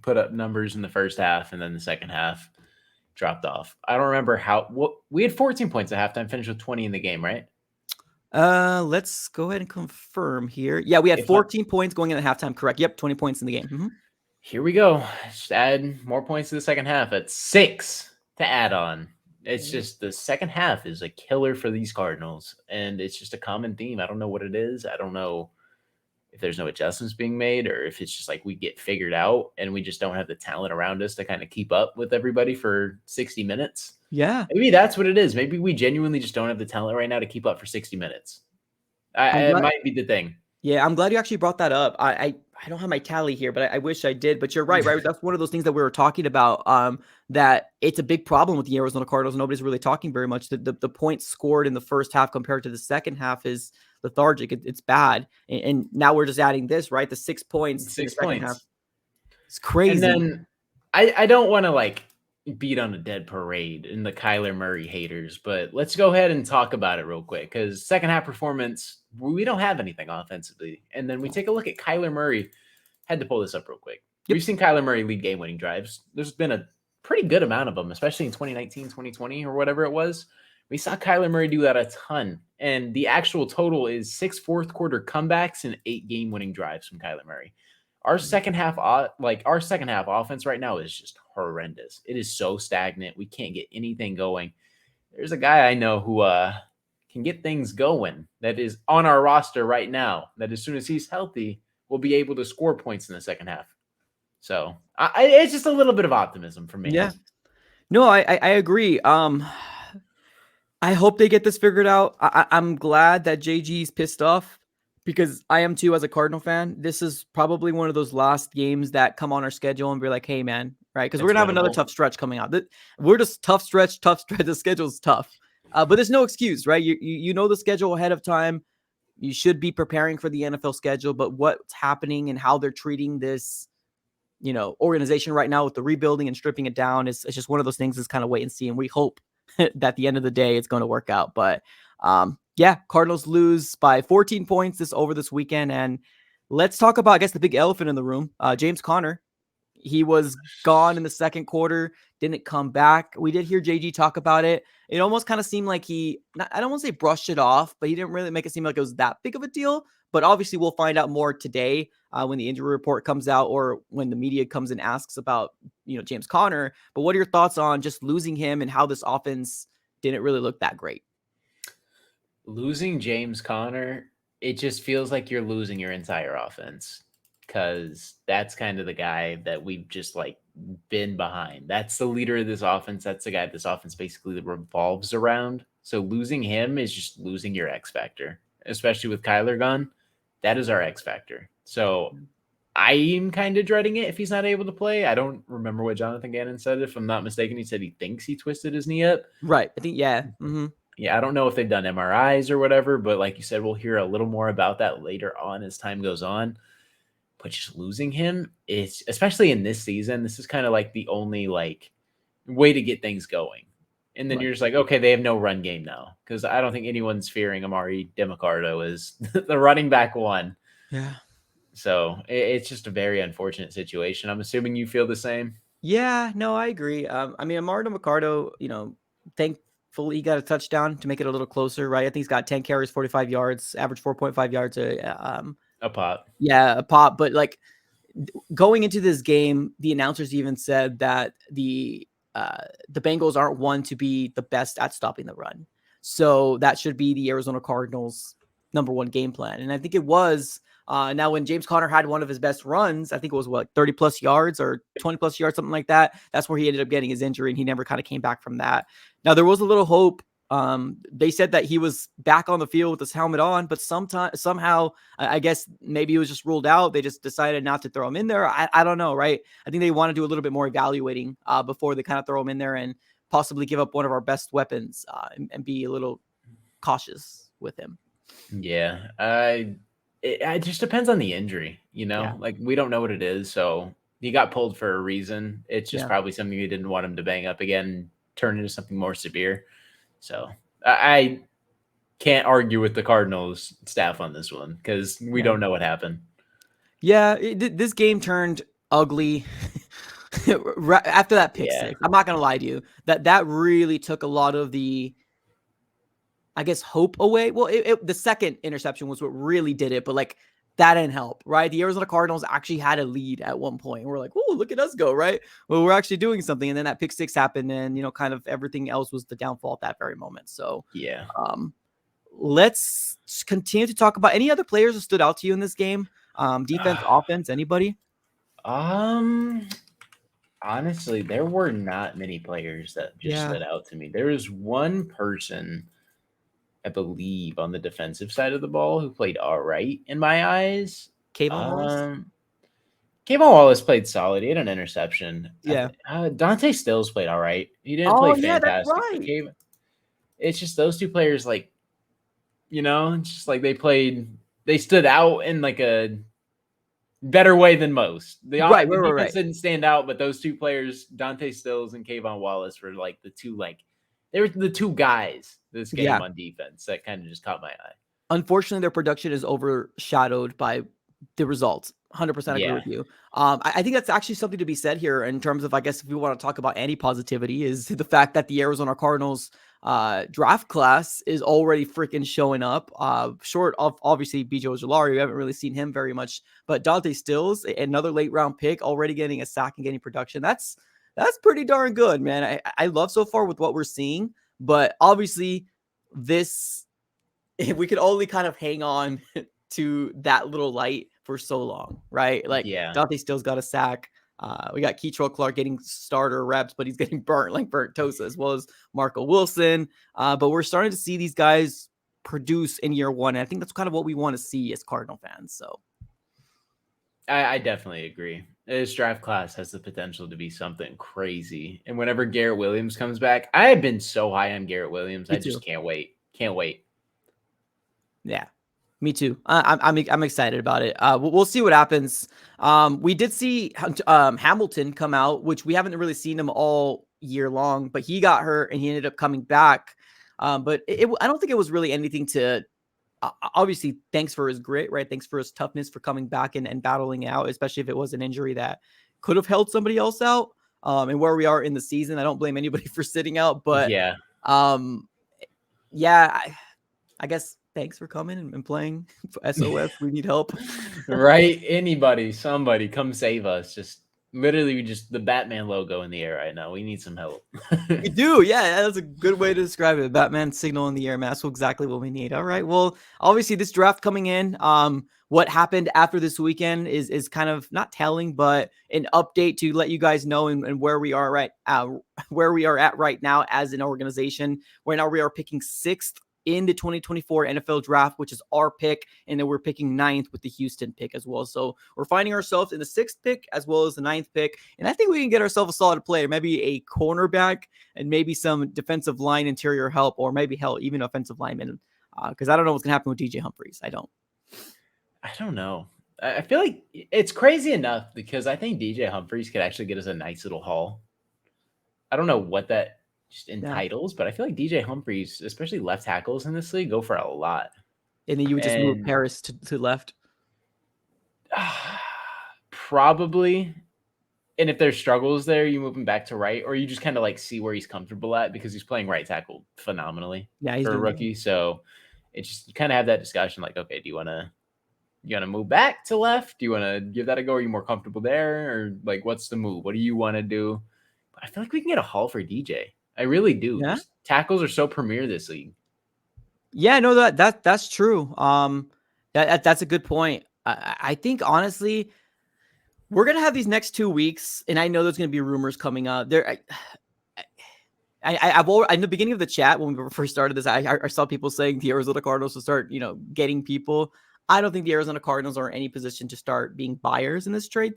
put up numbers in the first half, and then the second half dropped off. I don't remember we had 14 points at halftime, finished with 20 in the game, right? Let's go ahead and confirm here. Yeah, we had 14 points going in at halftime. Correct. Yep, 20 points in the game. Mm-hmm. Here we go. Just add more points to the second half at 6 to add on. It's just the second half is a killer for these Cardinals, and it's just a common theme. I don't know what it is. I don't know if there's no adjustments being made or if it's just like we get figured out and we just don't have the talent around us to kind of keep up with everybody for 60 minutes. Yeah. Maybe that's what it is. Maybe we genuinely just don't have the talent right now to keep up for 60 minutes. It might be the thing. Yeah, I'm glad you actually brought that up. I don't have my tally here, but I wish I did. But you're right? That's one of those things that we were talking about, that it's a big problem with the Arizona Cardinals. Nobody's really talking very much. The points scored in the first half compared to the second half is lethargic. It's bad. And now we're just adding this, right? The 6 points in the second half. It's crazy. And then I don't want to beat on a dead parade in the Kyler Murray haters, but let's go ahead and talk about it real quick because second half performance, we don't have anything offensively. And then we take a look at Kyler Murray. Had to pull this up real quick. Yep. We've seen Kyler Murray lead game-winning drives. There's been a pretty good amount of them, especially in 2019, 2020, or whatever it was. We saw Kyler Murray do that a ton. And the actual total is 6 fourth-quarter comebacks and 8 game-winning drives from Kyler Murray. Our second half offense right now is just horrendous. It is so stagnant. We can't get anything going. There's a guy I know who can get things going, that is on our roster right now, that as soon as he's healthy, we'll be able to score points in the second half. So it's just a little bit of optimism for me. Yeah. No, I agree. I hope they get this figured out. I'm glad that JG's pissed off because I am too as a Cardinal fan. This is probably one of those last games that come on our schedule and be like, hey, man, right? Because we're going to have another tough stretch coming out. We're just tough stretch. The schedule's tough. But there's no excuse, right? You know the schedule ahead of time. You should be preparing for the NFL schedule, but what's happening and how they're treating this, organization right now with the rebuilding and stripping it down it's just one of those things is kind of wait and see. And we hope that at the end of the day, it's going to work out. But yeah, Cardinals lose by 14 points this weekend. And let's talk about, I guess, the big elephant in the room, James Conner. He was gone in the second quarter, didn't come back. We did hear JG talk about it. It almost kind of seemed like I don't want to say brushed it off, but he didn't really make it seem like it was that big of a deal. But obviously we'll find out more today when the injury report comes out or when the media comes and asks about, James Conner. But what are your thoughts on just losing him and how this offense didn't really look that great? Losing James Conner, it just feels like you're losing your entire offense. Because that's kind of the guy that we've just been behind. That's the leader of this offense. That's the guy this offense basically revolves around. So losing him is just losing your X factor, especially with Kyler gone. That is our X factor. So I'm kind of dreading it if he's not able to play. I don't remember what Jonathan Gannon said. If I'm not mistaken, he said he thinks he twisted his knee up. Right. I think, yeah. Mm-hmm. Yeah, I don't know if they've done MRIs or whatever, but like you said, we'll hear a little more about that later on as time goes on. But just losing him, it's especially in this season, this is kind of like the only way to get things going. And then you're just like, okay, they have no run game now. Because I don't think anyone's fearing Amari DeMarcado as the running back one. Yeah. So it's just a very unfortunate situation. I'm assuming you feel the same. Yeah, no, I agree. Amari DeMarcado, thankfully he got a touchdown to make it a little closer, right? I think he's got 10 carries, 45 yards, average 4.5 yards a pop. Yeah, a pop. But going into this game, the announcers even said that the Bengals aren't one to be the best at stopping the run. So that should be the Arizona Cardinals' number one game plan. And I think it was. Now, when James Conner had one of his best runs, I think it was 30 plus yards or 20 plus yards, something like that. That's where he ended up getting his injury, and he never kind of came back from that. Now, there was a little hope. They said that he was back on the field with his helmet on, but somehow, I guess maybe he was just ruled out. They just decided not to throw him in there. I don't know, right? I think they want to do a little bit more evaluating before they kind of throw him in there and possibly give up one of our best weapons and be a little cautious with him. Yeah, it just depends on the injury, Yeah. we don't know what it is. So he got pulled for a reason. It's just probably something they didn't want him to bang up again, turn into something more severe. So I can't argue with the Cardinals staff on this one because we don't know what happened. Yeah. This game turned ugly after that pick six. I'm not going to lie to you that really took a lot of the, I guess, hope away. Well, the second interception was what really did it, but that didn't help, right? The Arizona Cardinals actually had a lead at one point. We're like, oh, look at us go, right? Well, we're actually doing something. And then that pick six happened, and kind of everything else was the downfall at that very moment. So yeah. Let's continue to talk about any other players that stood out to you in this game. Defense, offense, anybody? Honestly, there were not many players that just stood out to me. There was one person, I believe, on the defensive side of the ball who played all right in my eyes. Kayvon Wallace played solid. He had an interception. Yeah. Dante Stills played all right. He didn't play fantastic. That's right. It's just those two players, just they stood out in a better way than most. The defense didn't stand out, but those two players, Dante Stills and Kayvon Wallace, were the two, they were the two guys this game on defense that kind of just caught my eye. Unfortunately, their production is overshadowed by the results. 100% agree with you. I think that's actually something to be said here in terms of, I guess, if we want to talk about anti-positivity, is the fact that the Arizona Cardinals draft class is already freaking showing up. Short of obviously BJ Ojulari, we haven't really seen him very much, but Dante Stills, another late round pick, already getting a sack and getting production. That's pretty darn good, man. I love so far with what we're seeing, but obviously this we could only kind of hang on to that little light for so long, right? Like Yeah. Dante Still's got a sack. We got Keitrell Clark getting starter reps, but he's getting burnt like burnt toast, as well as Marco Wilson. But we're starting to see these guys produce in year one. And I think that's kind of what we want to see as Cardinal fans. So I definitely agree. This draft class has the potential to be something crazy. And whenever Garrett Williams comes back, I have been so high on Garrett Williams. Me I just too. can't wait. Can't wait. Yeah, me too. I'm excited about it. We'll see what happens. We did see Hamilton come out, which we haven't really seen him all year long, but he got hurt and he ended up coming back. But I don't think it was really anything to. Obviously, thanks for his grit, right? Thanks for his toughness for coming back and battling it out, especially if it was an injury that could have held somebody else out. And where we are in the season, I don't blame anybody for sitting out, but Yeah. yeah, I guess thanks for coming and playing for SOS. We need help. Right? Anybody, somebody, come save us. Just literally just the Batman logo in the air right now. We need some help. We do. Yeah, that's a good way to describe it. Batman signal in the air, man. That's exactly what we need. All right. Well, obviously this draft coming in, what happened after this weekend is kind of not telling, but an update to let you guys know and where we are where we are at right now as an organization. Right now we are picking 6th in the 2024 NFL draft, which is our pick. And then we're picking 9th with the Houston pick as well. So we're finding ourselves in the 6th pick as well as the 9th pick. And I think we can get ourselves a solid player, maybe a cornerback and maybe some defensive line interior help, or maybe hell, even offensive lineman. Because I don't know what's going to happen with DJ Humphries. I don't know. I feel like it's crazy enough because I think DJ Humphries could actually get us a nice little haul. I don't know what that just entitles, but I feel like DJ Humphries, especially left tackles in this league, go for a lot. And then you would just move Paris to left? Probably. And if there's struggles there, you move him back to right, or you just kind of like see where he's comfortable at because he's playing right tackle phenomenally for a rookie. So it just kind of have that discussion like, okay, do you want to move back to left? Do you want to give that a go? Are you more comfortable there? Or like, what's the move? What do you want to do? But I feel like we can get a haul for DJ. I really do. Yeah? Tackles are so premier this league. Yeah, no, that's true. That's a good point. I think honestly, we're gonna have these next 2 weeks, and I know there's gonna be rumors coming up. I've already, in the beginning of the chat when we first started this, I saw people saying the Arizona Cardinals will start, getting people. I don't think the Arizona Cardinals are in any position to start being buyers in this trade.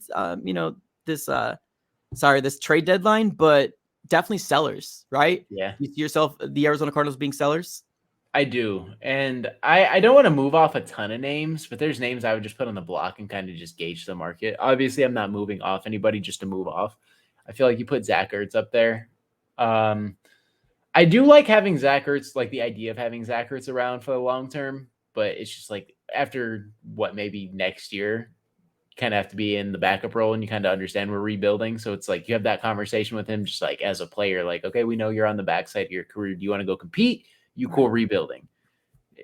This trade deadline, but definitely sellers, right? Yeah. You see yourself, the Arizona Cardinals being sellers? I do. And I don't want to move off a ton of names, but there's names I would just put on the block and kind of just gauge the market. Obviously, I'm not moving off anybody just to move off. I feel like you put Zach Ertz up there. I do like having Zach Ertz, like the idea of having Zach Ertz around for the long term, but it's just like after maybe next year, you kind of have to be in the backup role and you kind of understand we're rebuilding. So it's like you have that conversation with him just like as a player, like, okay, we know you're on the backside of your career. Do you want to go compete? You cool rebuilding.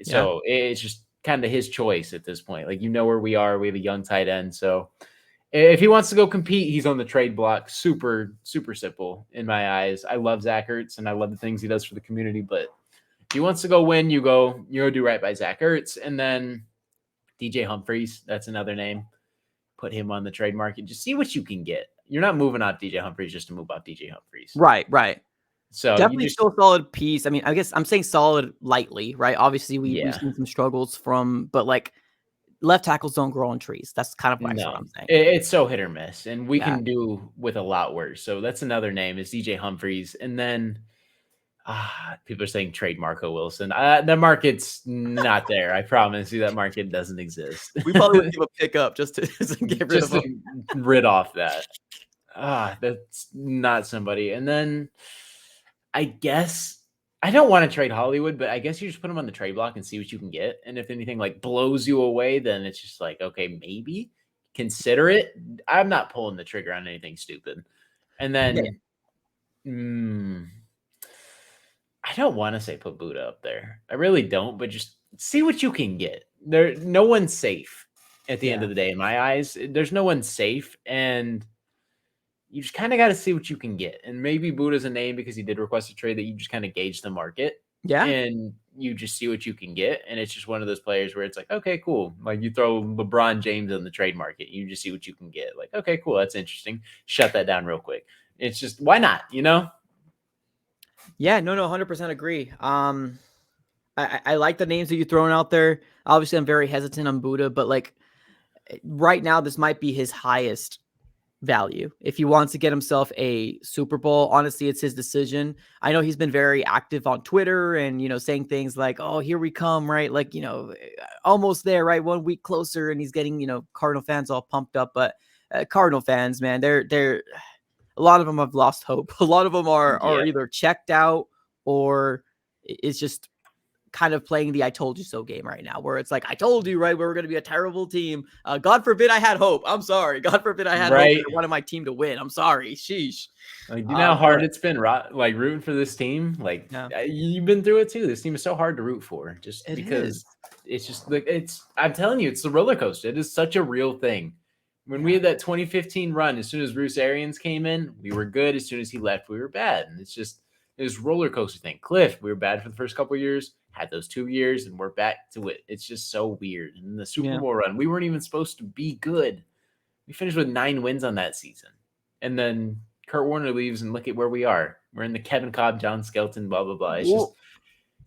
So it's just kind of his choice at this point. Like, where we are. We have a young tight end. So if he wants to go compete, he's on the trade block. Super, super simple in my eyes. I love Zach Ertz and I love the things he does for the community. But if he wants to go win, you go do right by Zach Ertz. And then DJ Humphries, that's another name. Put him on the trade market. Just see what you can get. You're not moving off DJ Humphries just to move off DJ Humphries. Right. So definitely still a solid piece. I mean, I guess I'm saying solid lightly, right? Obviously, we've seen some struggles but like left tackles don't grow on trees. That's kind of what I'm saying. It's so hit or miss, and we can do with a lot worse. So that's another name is DJ Humphries, and then people are saying trade Marco Wilson. The market's not there. I promise you, that market doesn't exist. We probably would give a pickup just to get rid of him. Rid off that. That's not somebody. And then I guess I don't want to trade Hollywood, but I guess you just put him on the trade block and see what you can get. And if anything like blows you away, then it's just like, okay, maybe consider it. I'm not pulling the trigger on anything stupid. And then I don't want to say put Buddha up there. I really don't, but just see what you can get. No one's safe at the end of the day. In my eyes, there's no one safe. And you just kind of got to see what you can get. And maybe Buddha's a name because he did request a trade that you just kind of gauge the market. Yeah. and you just see what you can get. And it's just one of those players where it's like, okay, cool. Like you throw LeBron James on the trade market, you just see what you can get. Like, okay, cool. That's interesting. Shut that down real quick. It's just, why not? You know? Yeah, no, 100% agree. I like the names that you're throwing out there. Obviously, I'm very hesitant on Buddha, but like right now, this might be his highest value. If he wants to get himself a Super Bowl, honestly, it's his decision. I know he's been very active on Twitter and, saying things like, oh, here we come, right? Like, almost there, right? 1 week closer. And he's getting, Cardinal fans all pumped up. But Cardinal fans, man, they're a lot of them have lost hope. A lot of them are Yeah. either checked out or it's just kind of playing the I told you so game right now, where it's like, I told you, right, we were going to be a terrible team. God forbid I had hope. I'm sorry. God forbid I had hope Right. and I wanted my team to win. I'm sorry. Sheesh. Like, do you know how hard But it's been, like rooting for this team? Like, yeah, you've been through it too. This team is so hard to root for, just it because is. it's just like I'm telling you, it's the roller coaster. It is such a real thing. When we had that 2015 run, as soon as Bruce Arians came in, we were good. As soon as he left, we were bad. And it's just this roller coaster thing. Cliff, we were bad for the first couple of years, had those 2 years, and we're back to it. It's just so weird. And the Super Yeah. Bowl run, we weren't even supposed to be good. We finished with 9 wins on that season. And then Kurt Warner leaves, and look at where we are. We're in the Kevin Cobb, John Skelton, blah, blah, blah. It's just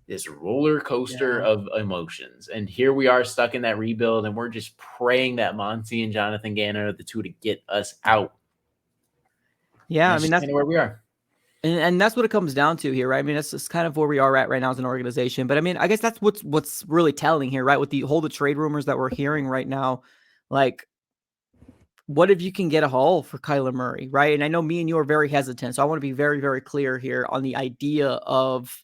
this roller coaster of emotions. And here we are stuck in that rebuild, and we're just praying that Monty and Jonathan Gannon are the two to get us out. Yeah. And I mean, that's kind of where we are. And that's what it comes down to here, right? I mean, that's just kind of where we are at right now as an organization. But I mean, I guess that's what's really telling here, right? With the trade rumors that we're hearing right now, like, what if you can get a haul for Kyler Murray, right? And I know me and you are very hesitant, so I want to be very, very clear here on the idea of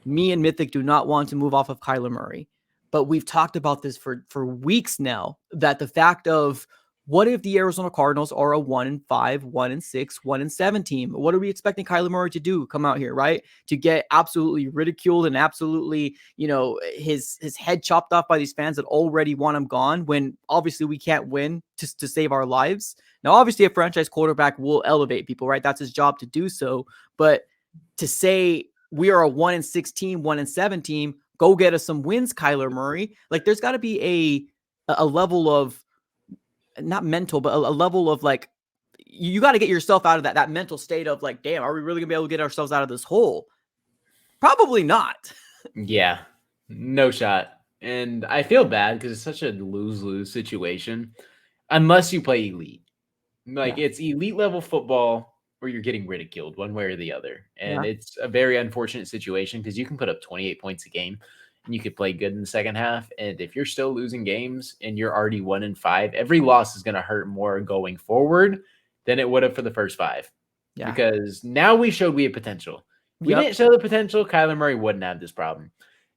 me and Mythic do not want to move off of Kyler Murray. But we've talked about this for weeks now, that the fact of what if the Arizona Cardinals are a 1-5, 1-6, 1-7 team? What are we expecting Kyler Murray to do? Come out here, right? To get absolutely ridiculed and absolutely, his head chopped off by these fans that already want him gone, when obviously we can't win to save our lives. Now, obviously, a franchise quarterback will elevate people, right? That's his job to do so. But to say we are a 1-6 team, 1-7 team, go get us some wins, Kyler Murray. Like, there's got to be a level of, not mental, but a level of like, you got to get yourself out of that mental state of like, damn, are we really gonna be able to get ourselves out of this hole? Probably not. Yeah, no shot. And I feel bad because it's such a lose-lose situation unless you play elite. Like, it's elite level football where you're getting ridiculed one way or the other. And it's a very unfortunate situation because you can put up 28 points a game and you could play good in the second half. And if you're still losing games and you're already 1-5, every loss is going to hurt more going forward than it would have for the first 5. Yeah. Because now we showed we have potential. If we didn't show the potential, Kyler Murray wouldn't have this problem.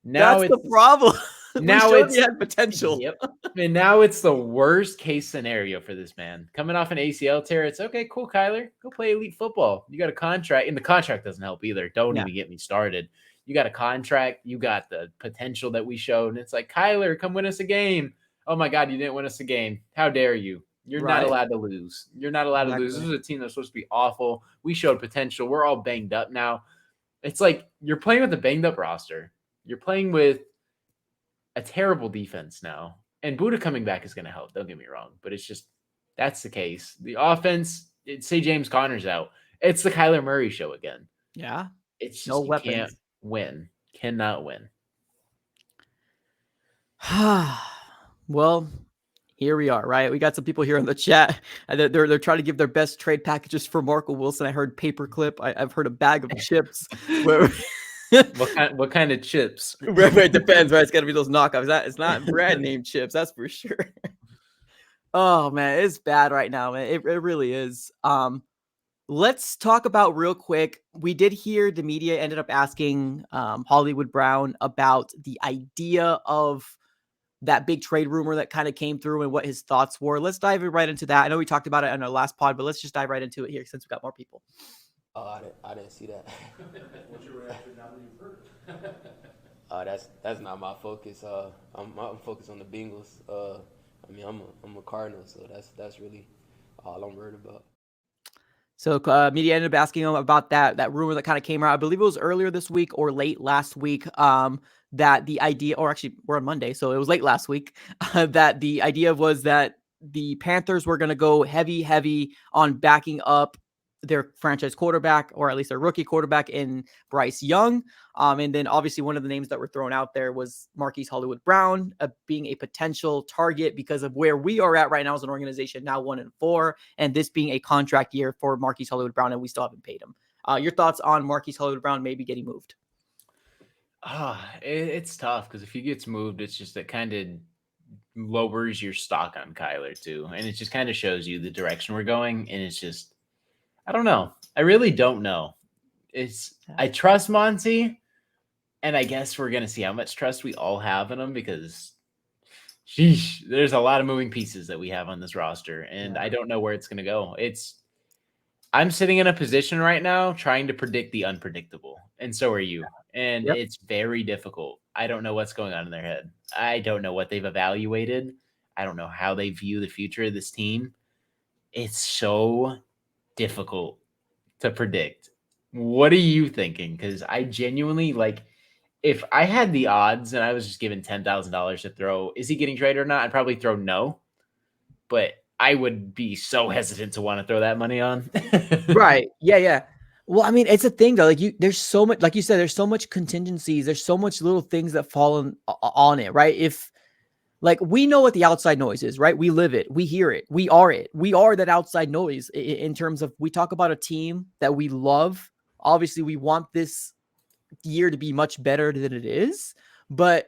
Now That's the problem. Now we showed he had potential. Yep. And now it's the worst case scenario for this man. Coming off an ACL tear, it's okay, cool, Kyler. Go play elite football. You got a contract, and the contract doesn't help either. Don't even get me started. You got a contract. You got the potential that we showed. And it's like, Kyler, come win us a game. Oh, my God, you didn't win us a game. How dare you? You're not allowed to lose. You're not allowed to lose. This is a team that's supposed to be awful. We showed potential. We're all banged up now. It's like you're playing with a banged-up roster. You're playing with a terrible defense now. And Buddha coming back is going to help. Don't get me wrong. But it's just, that's the case. The offense, say James Conner's out. It's the Kyler Murray show again. Yeah. It's just, No you weapons. can't win. Cannot win. Well, here we are, right? We got some people here in the chat. They're trying to give their best trade packages for Marco Wilson. I heard paperclip. I've heard a bag of chips. What kind of chips? It depends, right? It's got to be those knockoffs. It's not brand name chips, that's for sure. Oh man, it's bad right now, man. It really is. Let's talk about real quick. We did hear the media ended up asking Hollywood Brown about the idea of that big trade rumor that kind of came through and what his thoughts were. Let's dive right into that. I know we talked about it on our last pod, but let's just dive right into it here since we got more people. I didn't see that. What's your reaction now that you've heard? That's not my focus. I'm focused on the Bengals. I'm a Cardinal, so that's really all I'm worried about. So media ended up asking him about that rumor that kind of came out. I believe it was earlier this week or late last week. That the idea, or actually we're on Monday, so it was late last week. That the idea was that the Panthers were going to go heavy on backing up their franchise quarterback, or at least their rookie quarterback in Bryce Young. And then obviously one of the names that were thrown out there was Marquise Hollywood Brown, being a potential target because of where we are at right now as an organization, now 1-4, and this being a contract year for Marquise Hollywood Brown, and we still haven't paid him. Your thoughts on Marquise Hollywood Brown maybe getting moved? It's tough because if he gets moved, it's just it kind of lowers your stock on Kyler too, and it just kind of shows you the direction we're going. And it's just, I don't know. I really don't know. I trust Monty, and I guess we're gonna see how much trust we all have in him because, sheesh, there's a lot of moving pieces that we have on this roster, and I don't know where it's gonna go. I'm sitting in a position right now trying to predict the unpredictable, and so are you. And it's very difficult. I don't know what's going on in their head. I don't know what they've evaluated. I don't know how they view the future of this team. It's so difficult to predict. What are you thinking? Because I genuinely, like, if I had the odds and I was just given $10,000 to throw, is he getting traded or not? I'd probably throw no. But I would be so hesitant to want to throw that money on. Right. Yeah. Well, I mean, it's a thing though. Like there's so much, like you said, there's so much contingencies. There's so much little things that fall on it, right? If like we know what the outside noise is, right? We live it, we hear it, we are it. We are that outside noise in terms of we talk about a team that we love. Obviously, we want this year to be much better than it is, but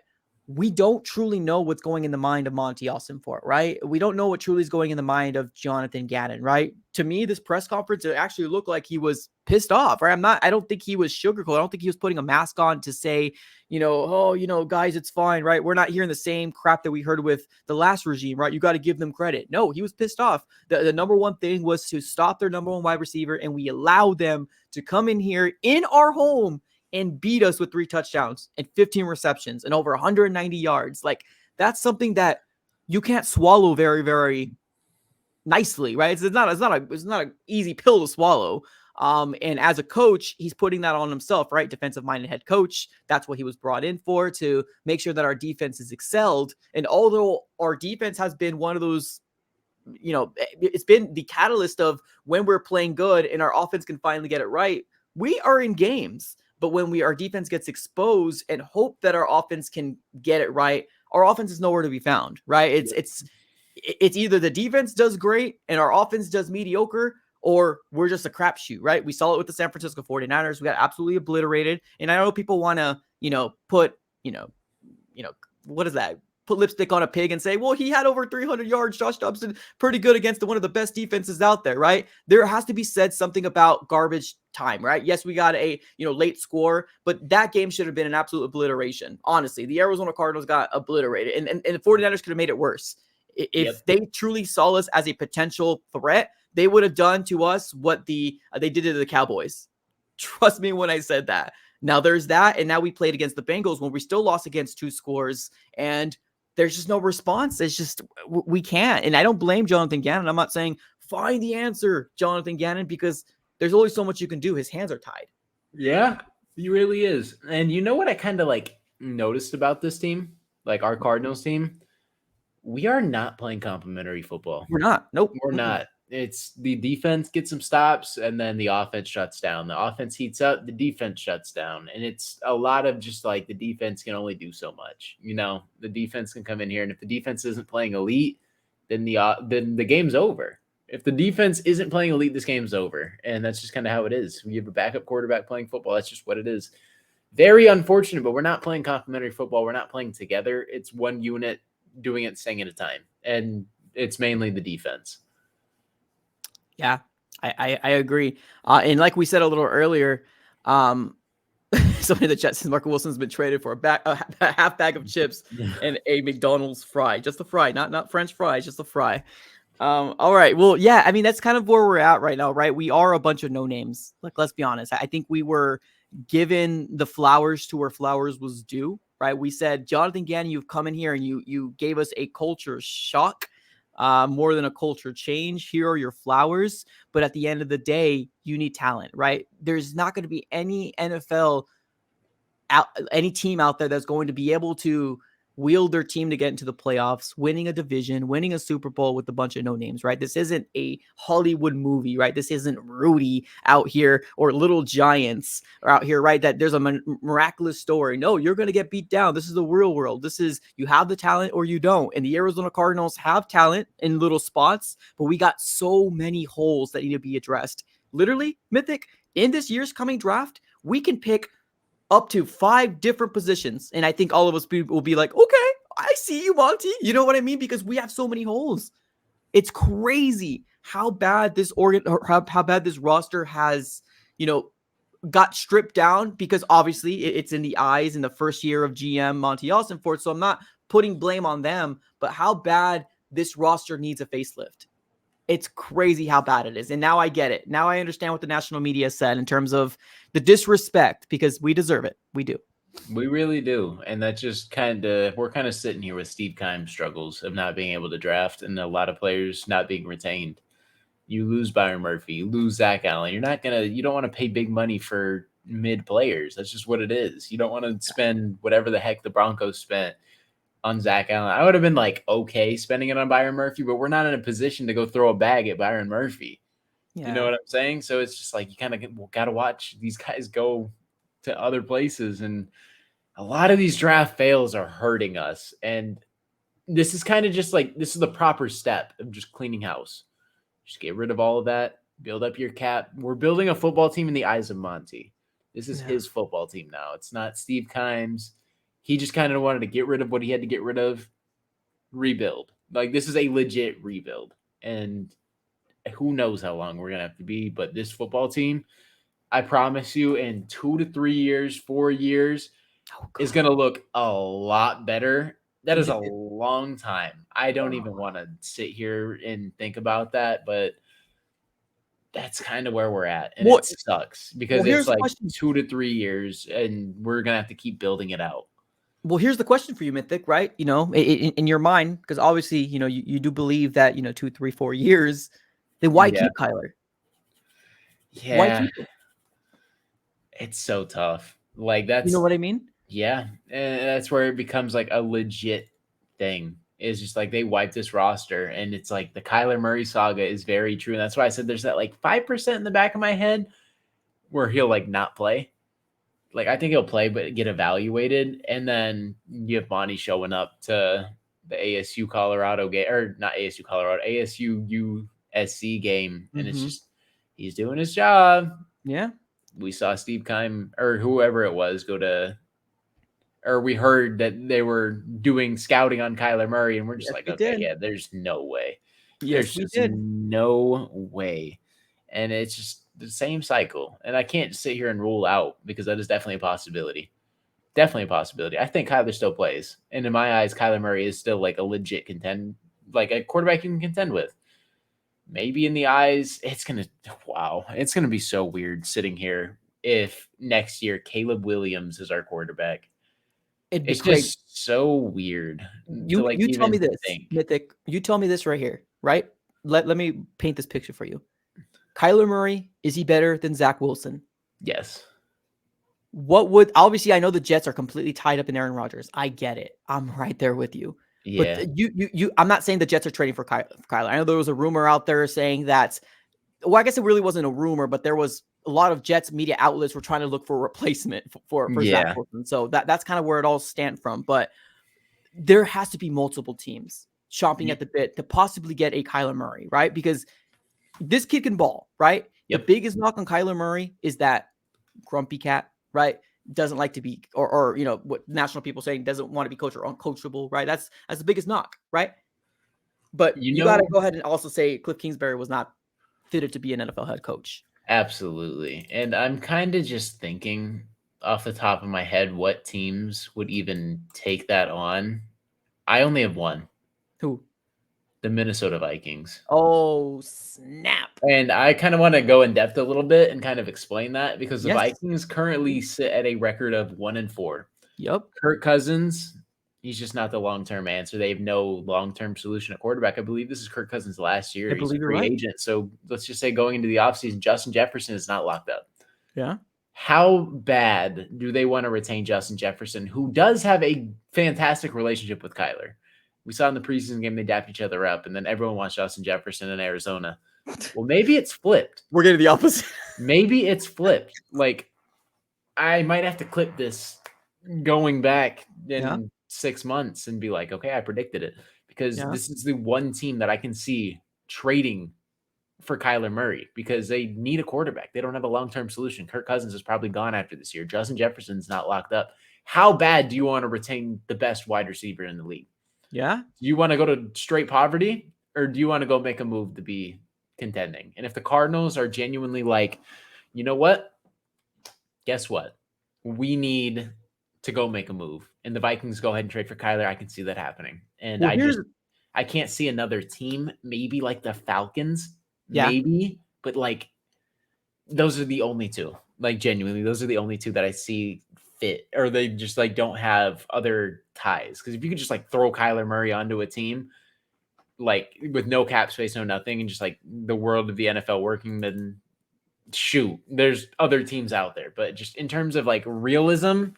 we don't truly know what's going in the mind of Monty Ossenfort, right? We don't know what truly is going in the mind of Jonathan Gannon, right? To me, this press conference, it actually looked like he was pissed off, right? I don't think he was sugarcoat. I don't think he was putting a mask on to say, guys, it's fine, right? We're not hearing the same crap that we heard with the last regime, right? You got to give them credit. No, he was pissed off. The number one thing was to stop their number one wide receiver, and we allow them to come in here in our home and beat us with 3 touchdowns and 15 receptions and over 190 yards. Like that's something that you can't swallow very, very nicely, right? It's not an easy pill to swallow. And as a coach, he's putting that on himself, right? Defensive minded head coach. That's what he was brought in for, to make sure that our defense is excelled. And although our defense has been one of those, it's been the catalyst of when we're playing good and our offense can finally get it right, we are in games. But when our defense gets exposed and hope that our offense can get it right, our offense is nowhere to be found, right? It's either the defense does great and our offense does mediocre, or we're just a crapshoot, right? We saw it with the San Francisco 49ers. We got absolutely obliterated. And I know people want to, put, what is that? Put lipstick on a pig and say, well, he had over 300 yards. Josh Dobson, pretty good against one of the best defenses out there, right? There has to be said something about garbage time, right? Yes, we got a, late score, but that game should have been an absolute obliteration. Honestly, the Arizona Cardinals got obliterated, and the 49ers could have made it worse. If they truly saw us as a potential threat, they would have done to us what they did to the Cowboys. Trust me when I said that. Now there's that, and now we played against the Bengals when we still lost against 2 scores, and there's just no response. It's just, we can't. And I don't blame Jonathan Gannon. I'm not saying find the answer, Jonathan Gannon, because there's only so much you can do. His hands are tied. Yeah, he really is. And you know what I kind of noticed about this team, like our Cardinals team? We are not playing complimentary football. We're not. Nope. We're not. It's the defense gets some stops and then the offense shuts down. The offense heats up, the defense shuts down. And it's a lot of just the defense can only do so much. The defense can come in here, and if the defense isn't playing elite, then the game's over. If the defense isn't playing elite, this game's over. And that's just kind of how it is. We have a backup quarterback playing football. That's just what it is. Very unfortunate, but we're not playing complimentary football. We're not playing together. It's one unit doing it staying at a time. And it's mainly the defense. Yeah, I agree. And like we said a little earlier, somebody in the chat says Marco Wilson's been traded for a half bag of chips and a McDonald's fry. Just a fry, not French fries, just a fry. All right. Well, yeah, I mean, that's kind of where we're at right now, right? We are a bunch of no names. Let's be honest. I think we were given the flowers to where flowers was due, right? We said, Jonathan Gannon, you've come in here and you gave us a culture shock. more than a culture change. Here are your flowers. But at the end of the day, you need talent, right? There's not going to be any any team out there that's going to be able to wield their team to get into the playoffs, winning a division, winning a Super Bowl with a bunch of no names, right? This isn't a Hollywood movie, right? This isn't Rudy out here or Little Giants are out here, right? That there's a miraculous story. No, you're going to get beat down. This is the real world. This is, you have the talent or you don't. And the Arizona Cardinals have talent in little spots, but we got so many holes that need to be addressed. Literally, Mythic, in this year's coming draft, we can pick up to 5 different positions. And I think all of us will be like, okay, I see you, Monty. You know what I mean? Because we have so many holes. It's crazy how bad this how bad this roster has, got stripped down, because obviously it's in the eyes in the first year of GM Monty Alstonford. So I'm not putting blame on them, but how bad this roster needs a facelift. It's crazy how bad it is. And now I get it. Now I understand what the national media said in terms of the disrespect, because we deserve it. We do. We really do. And that just we're kind of sitting here with Steve Keim's struggles of not being able to draft and a lot of players not being retained. You lose Byron Murphy, you lose Zach Allen. You don't want to pay big money for mid players. That's just what it is. You don't want to spend whatever the heck the Broncos spent on Zach Allen. I would have been like, okay, spending it on Byron Murphy, but we're not in a position to go throw a bag at Byron Murphy. Yeah. You know what I'm saying? So it's just like, you kind of got to watch these guys go to other places. And a lot of these draft fails are hurting us. And this is kind of just like, this is the proper step of just cleaning house. Just get rid of all of that, build up your cap. We're building a football team in the eyes of Monty. This is his football team now. It's not Steve Keim's. He just kind of wanted to get rid of what he had to get rid of, rebuild. Like, this is a legit rebuild. And who knows how long we're going to have to be. But this football team, I promise you, in 2 to 3 years, 4 years, is going to look a lot better. That is a long time. I don't even want to sit here and think about that, but that's kind of where we're at. And it sucks because it's like 2 to 3 years and we're going to have to keep building it out. Well, here's the question for you, Mythic, right? In your mind, because obviously, you do believe that, 2, 3, 4 years, then why keep Kyler? Yeah. Why keep him? It's so tough. Like, that's, you know what I mean? Yeah. And that's where it becomes like a legit thing. It's just like they wiped this roster, and it's like the Kyler Murray saga is very true. And that's why I said there's that like 5% in the back of my head where he'll like not play. Like, I think he'll play, but get evaluated. And then you have Monty showing up to the ASU Colorado game, or not ASU Colorado, ASU USC game. And it's just, he's doing his job. Yeah. We saw Steve Keim or whoever it was or we heard that they were doing scouting on Kyler Murray. And we're just there's no way. Yes, there's just no way. And it's just the same cycle. And I can't sit here and rule out, because that is definitely a possibility. Definitely a possibility. I think Kyler still plays. And in my eyes, Kyler Murray is still like a legit like a quarterback you can contend with. Maybe in the eyes, it's going to be so weird sitting here if next year Caleb Williams is our quarterback. It's just so weird. You tell me this, Mythic. You tell me this right here, right? Let me paint this picture for you. Kyler Murray, is he better than Zach Wilson? Yes. Obviously, I know the Jets are completely tied up in Aaron Rodgers. I get it. I'm right there with you. Yeah. But I'm not saying the Jets are trading for Kyler. I know there was a rumor out there saying that, well, I guess it really wasn't a rumor, but there was a lot of Jets media outlets were trying to look for a replacement for Zach Wilson. So that's kind of where it all stands from. But there has to be multiple teams chomping at the bit to possibly get a Kyler Murray, right? Because this kid can ball, right? Yep. The biggest knock on Kyler Murray is that grumpy cat, right? Doesn't like to be, or what national people saying, doesn't want to be coached or uncoachable, right? That's the biggest knock, right? But you got to go ahead and also say Cliff Kingsbury was not fitted to be an NFL head coach. Absolutely. And I'm kind of just thinking off the top of my head what teams would even take that on. I only have one. Who? The Minnesota Vikings. Oh, snap. And I kind of want to go in depth a little bit and kind of explain that, because the Vikings currently sit at a record of 1-4. Yep. Kirk Cousins, He's just not the long-term answer. They have no long-term solution at quarterback. I believe this is Kirk Cousins' last year. I He's a believe you're free right. agent. So let's just say going into the offseason, Justin Jefferson is not locked up. Yeah. How bad do they want to retain Justin Jefferson, who does have a fantastic relationship with Kyler? We saw in the preseason game they dapped each other up, and then everyone wants Justin Jefferson in Arizona. Well, maybe it's flipped. We're getting the opposite. Maybe it's flipped. Like, I might have to clip this going back in 6 months and be like, okay, I predicted it. Because this is the one team that I can see trading for Kyler Murray because they need a quarterback. They don't have a long-term solution. Kirk Cousins is probably gone after this year. Justin Jefferson's not locked up. How bad do you want to retain the best wide receiver in the league? Yeah. Do you want to go to straight poverty or do you want to go make a move to be contending? And if the Cardinals are genuinely like, you know what? Guess what? We need to go make a move. And the Vikings go ahead and trade for Kyler. I can see that happening. And I can't see another team, maybe like the Falcons. Yeah. Maybe, but like those are the only two. Like genuinely, those are the only two that I see fit, or they just like don't have other ties. Because if you could just like throw Kyler Murray onto a team, like with no cap space, no nothing, and just like the world of the NFL working, then shoot, there's other teams out there. But just in terms of like realism,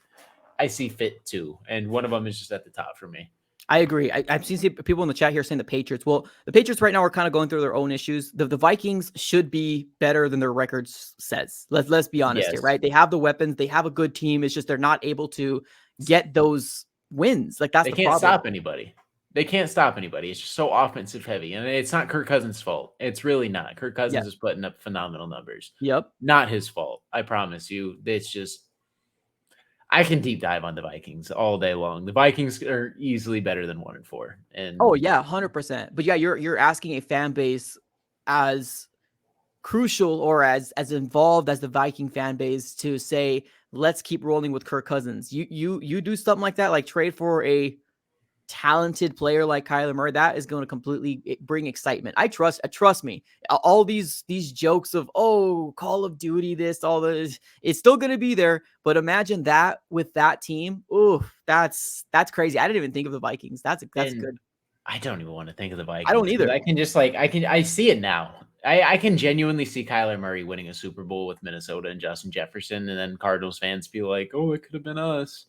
I see fit too, and one of them is just at the top for me. I agree. I've seen people in the chat here saying the Patriots. Well, the Patriots right now are kind of going through their own issues. The Vikings should be better than their record says. Let's be honest here, right? They have the weapons. They have a good team. It's just they're not able to get those wins. Like that's they the can't problem. stop anybody. They can't stop anybody. It's just so offensive heavy, and it's not Kirk Cousins' fault. It's really not. Kirk Cousins is putting up phenomenal numbers. Yep, not his fault. I promise you. It's just. I can deep dive on the Vikings all day long. The Vikings are easily better than 1-4. And oh yeah, 100%. But yeah, you're asking a fan base as crucial or as involved as the Viking fan base to say, let's keep rolling with Kirk Cousins. You do something like that, like trade for a talented player like Kyler Murray, that is going to completely bring excitement. Trust me. All these jokes of, oh, Call of Duty, this, all this, it's still going to be there. But imagine that with that team. Ooh, that's crazy. I didn't even think of the Vikings. That's good. I don't even want to think of the Vikings. I don't either. I can just I see it now. I can genuinely see Kyler Murray winning a Super Bowl with Minnesota and Justin Jefferson, and then Cardinals fans be like, oh, it could have been us.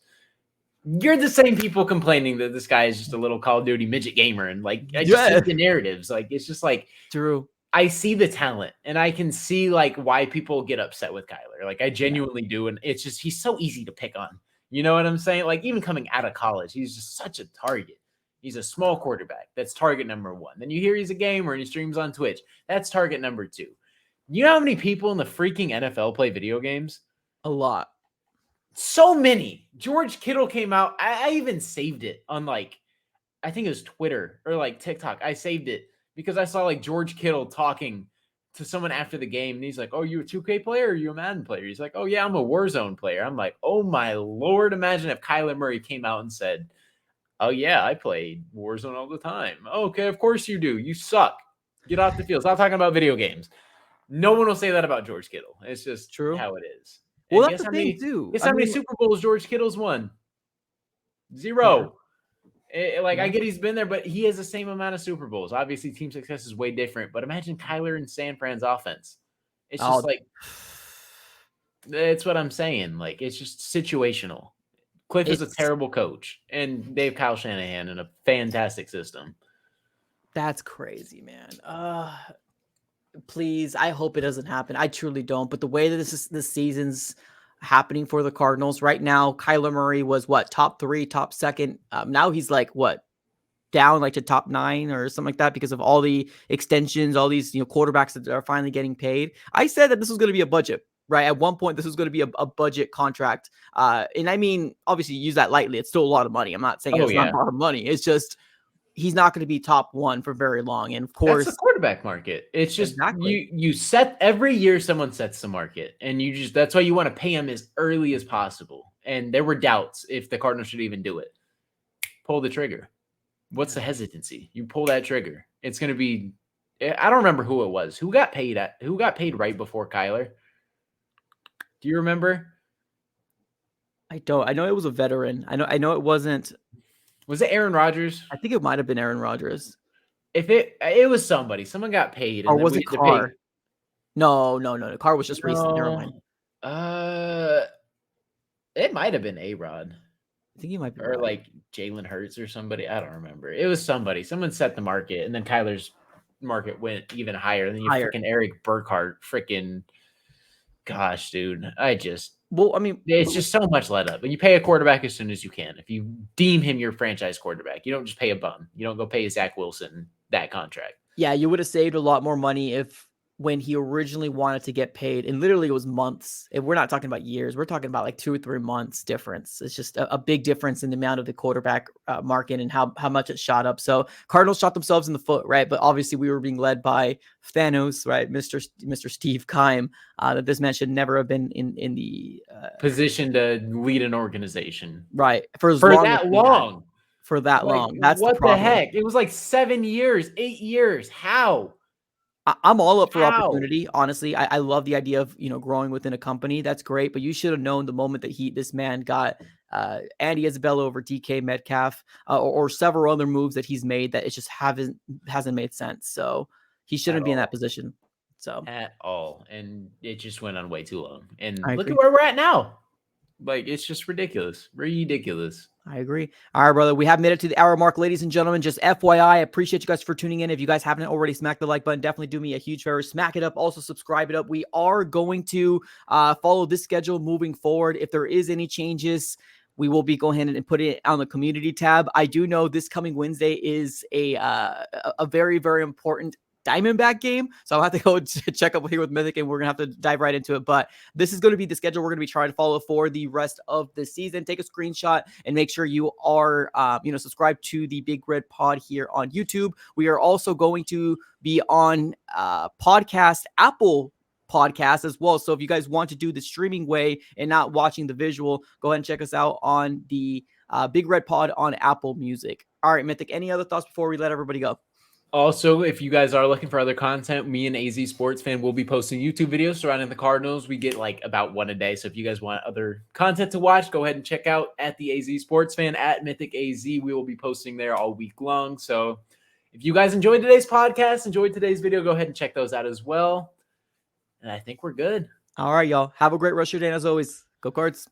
You're the same people complaining that this guy is just a little Call of Duty midget gamer, and like I just see the narratives. Like it's just like true. I see the talent, and I can see like why people get upset with Kyler. Like I genuinely do, and it's just he's so easy to pick on. You know what I'm saying? Like even coming out of college, he's just such a target. He's a small quarterback. That's target number 1. Then you hear he's a gamer and he streams on Twitch. That's target number 2. You know how many people in the freaking NFL play video games? A lot. So many. George Kittle came out. I even saved it on like, I think it was Twitter or like TikTok. I saved it because I saw like George Kittle talking to someone after the game. And he's like, oh, you a 2K player or you a Madden player? He's like, oh yeah, I'm a Warzone player. I'm like, oh my Lord. Imagine if Kyler Murray came out and said, oh yeah, I play Warzone all the time. Okay, of course you do. You suck. Get off the field. Stop talking about video games. No one will say that about George Kittle. It's just true how it is. Well, that's the thing too. Guess how many Super Bowls George Kittle's won? 0. Yeah. I get he's been there, but he has the same amount of Super Bowls. Obviously, team success is way different. But imagine Kyler and San Fran's offense. It's just that's what I'm saying. Like it's just situational. Cliff is a terrible coach, and they have Kyle Shanahan in a fantastic system. That's crazy, man. Please, I hope it doesn't happen. I truly don't. But the way that this season's happening for the Cardinals right now, Kyler Murray was what, top 3, top 2nd. Now he's like what, down like to top 9 or something like that because of all the extensions, all these quarterbacks that are finally getting paid. I said that this was going to be a budget. Right. At one point, this was going to be a budget contract. And I mean, obviously, use that lightly. It's still a lot of money. I'm not saying it's not a lot of money. It's just he's not going to be top 1 for very long. And of course, that's the quarterback market. It's just you set every year someone sets the market, and that's why you want to pay him as early as possible. And there were doubts if the Cardinals should even do it. Pull the trigger. What's the hesitancy? You pull that trigger. It's going to be. I don't remember who it was. Who got paid right before Kyler? Do you remember? I don't. I know it was a veteran. I know it wasn't. Was it Aaron Rodgers? I think it might have been Aaron Rodgers. If it was somebody, someone got paid, and Or then was we it had to pay. Carr? No. Carr was just recent. Never mind. No, it might have been A-Rod I think you might be or right. like Jalen Hurts or somebody. I don't remember. It was somebody. Someone set the market, and then Kyler's market went even higher. And then you Higher. freaking Eric Burkhart, freaking gosh, dude. Well, I mean, It's just so much let up. And you pay a quarterback as soon as you can. If you deem him your franchise quarterback, you don't just pay a bum. You don't go pay Zach Wilson that contract. yeah, you would have saved a lot more money if when he originally wanted to get paid, and literally it was months. If we're not talking about years, we're talking about like 2 or 3 months difference. It's just a big difference in the amount of the quarterback market and how much it shot up. So Cardinals shot themselves in the foot, right? But obviously we were being led by Thanos, right? Mr. Steve Keim, that this man should never have been in the Position to lead an organization. right for as For long that as he had. long. For that Like, long. That's what the problem. heck? It was like 7 years, 8 years. How? I'm all up for How? opportunity. Honestly, I love the idea of, growing within a company. That's great. But you should have known the moment that this man got Andy Isabella over DK Metcalf or several other moves that he's made that it just hasn't made sense. So he shouldn't be in that position. So At all. And it just went on way too long. And I look agree. at where we're at now. Like, it's just ridiculous. Ridiculous. I agree. All right, brother. We have made it to the hour mark, ladies and gentlemen. Just FYI, I appreciate you guys for tuning in. If you guys haven't already smacked the like button, definitely do me a huge favor. Smack it up. Also, subscribe it up. We are going to follow this schedule moving forward. If there is any changes, we will be going ahead and put it on the community tab. I do know this coming Wednesday is a very, very important Diamondback game. So I'll have to go check up here with Mythic and we're going to have to dive right into it. But this is going to be the schedule we're going to be trying to follow for the rest of the season. Take a screenshot and make sure you are, subscribed to the Big Red Pod here on YouTube. We are also going to be on Apple Podcast as well. So if you guys want to do the streaming way and not watching the visual, go ahead and check us out on the Big Red Pod on Apple Music. All right, Mythic, any other thoughts before we let everybody go? Also, if you guys are looking for other content, me and AZ Sports Fan will be posting YouTube videos surrounding the Cardinals. We get like about one a day. So if you guys want other content to watch, go ahead and check out at the AZ Sports Fan at Mythic AZ. We will be posting there all week long. So if you guys enjoyed today's podcast, enjoyed today's video, go ahead and check those out as well. And I think we're good. All right, y'all. Have a great rest of your day. And as always, go Cards.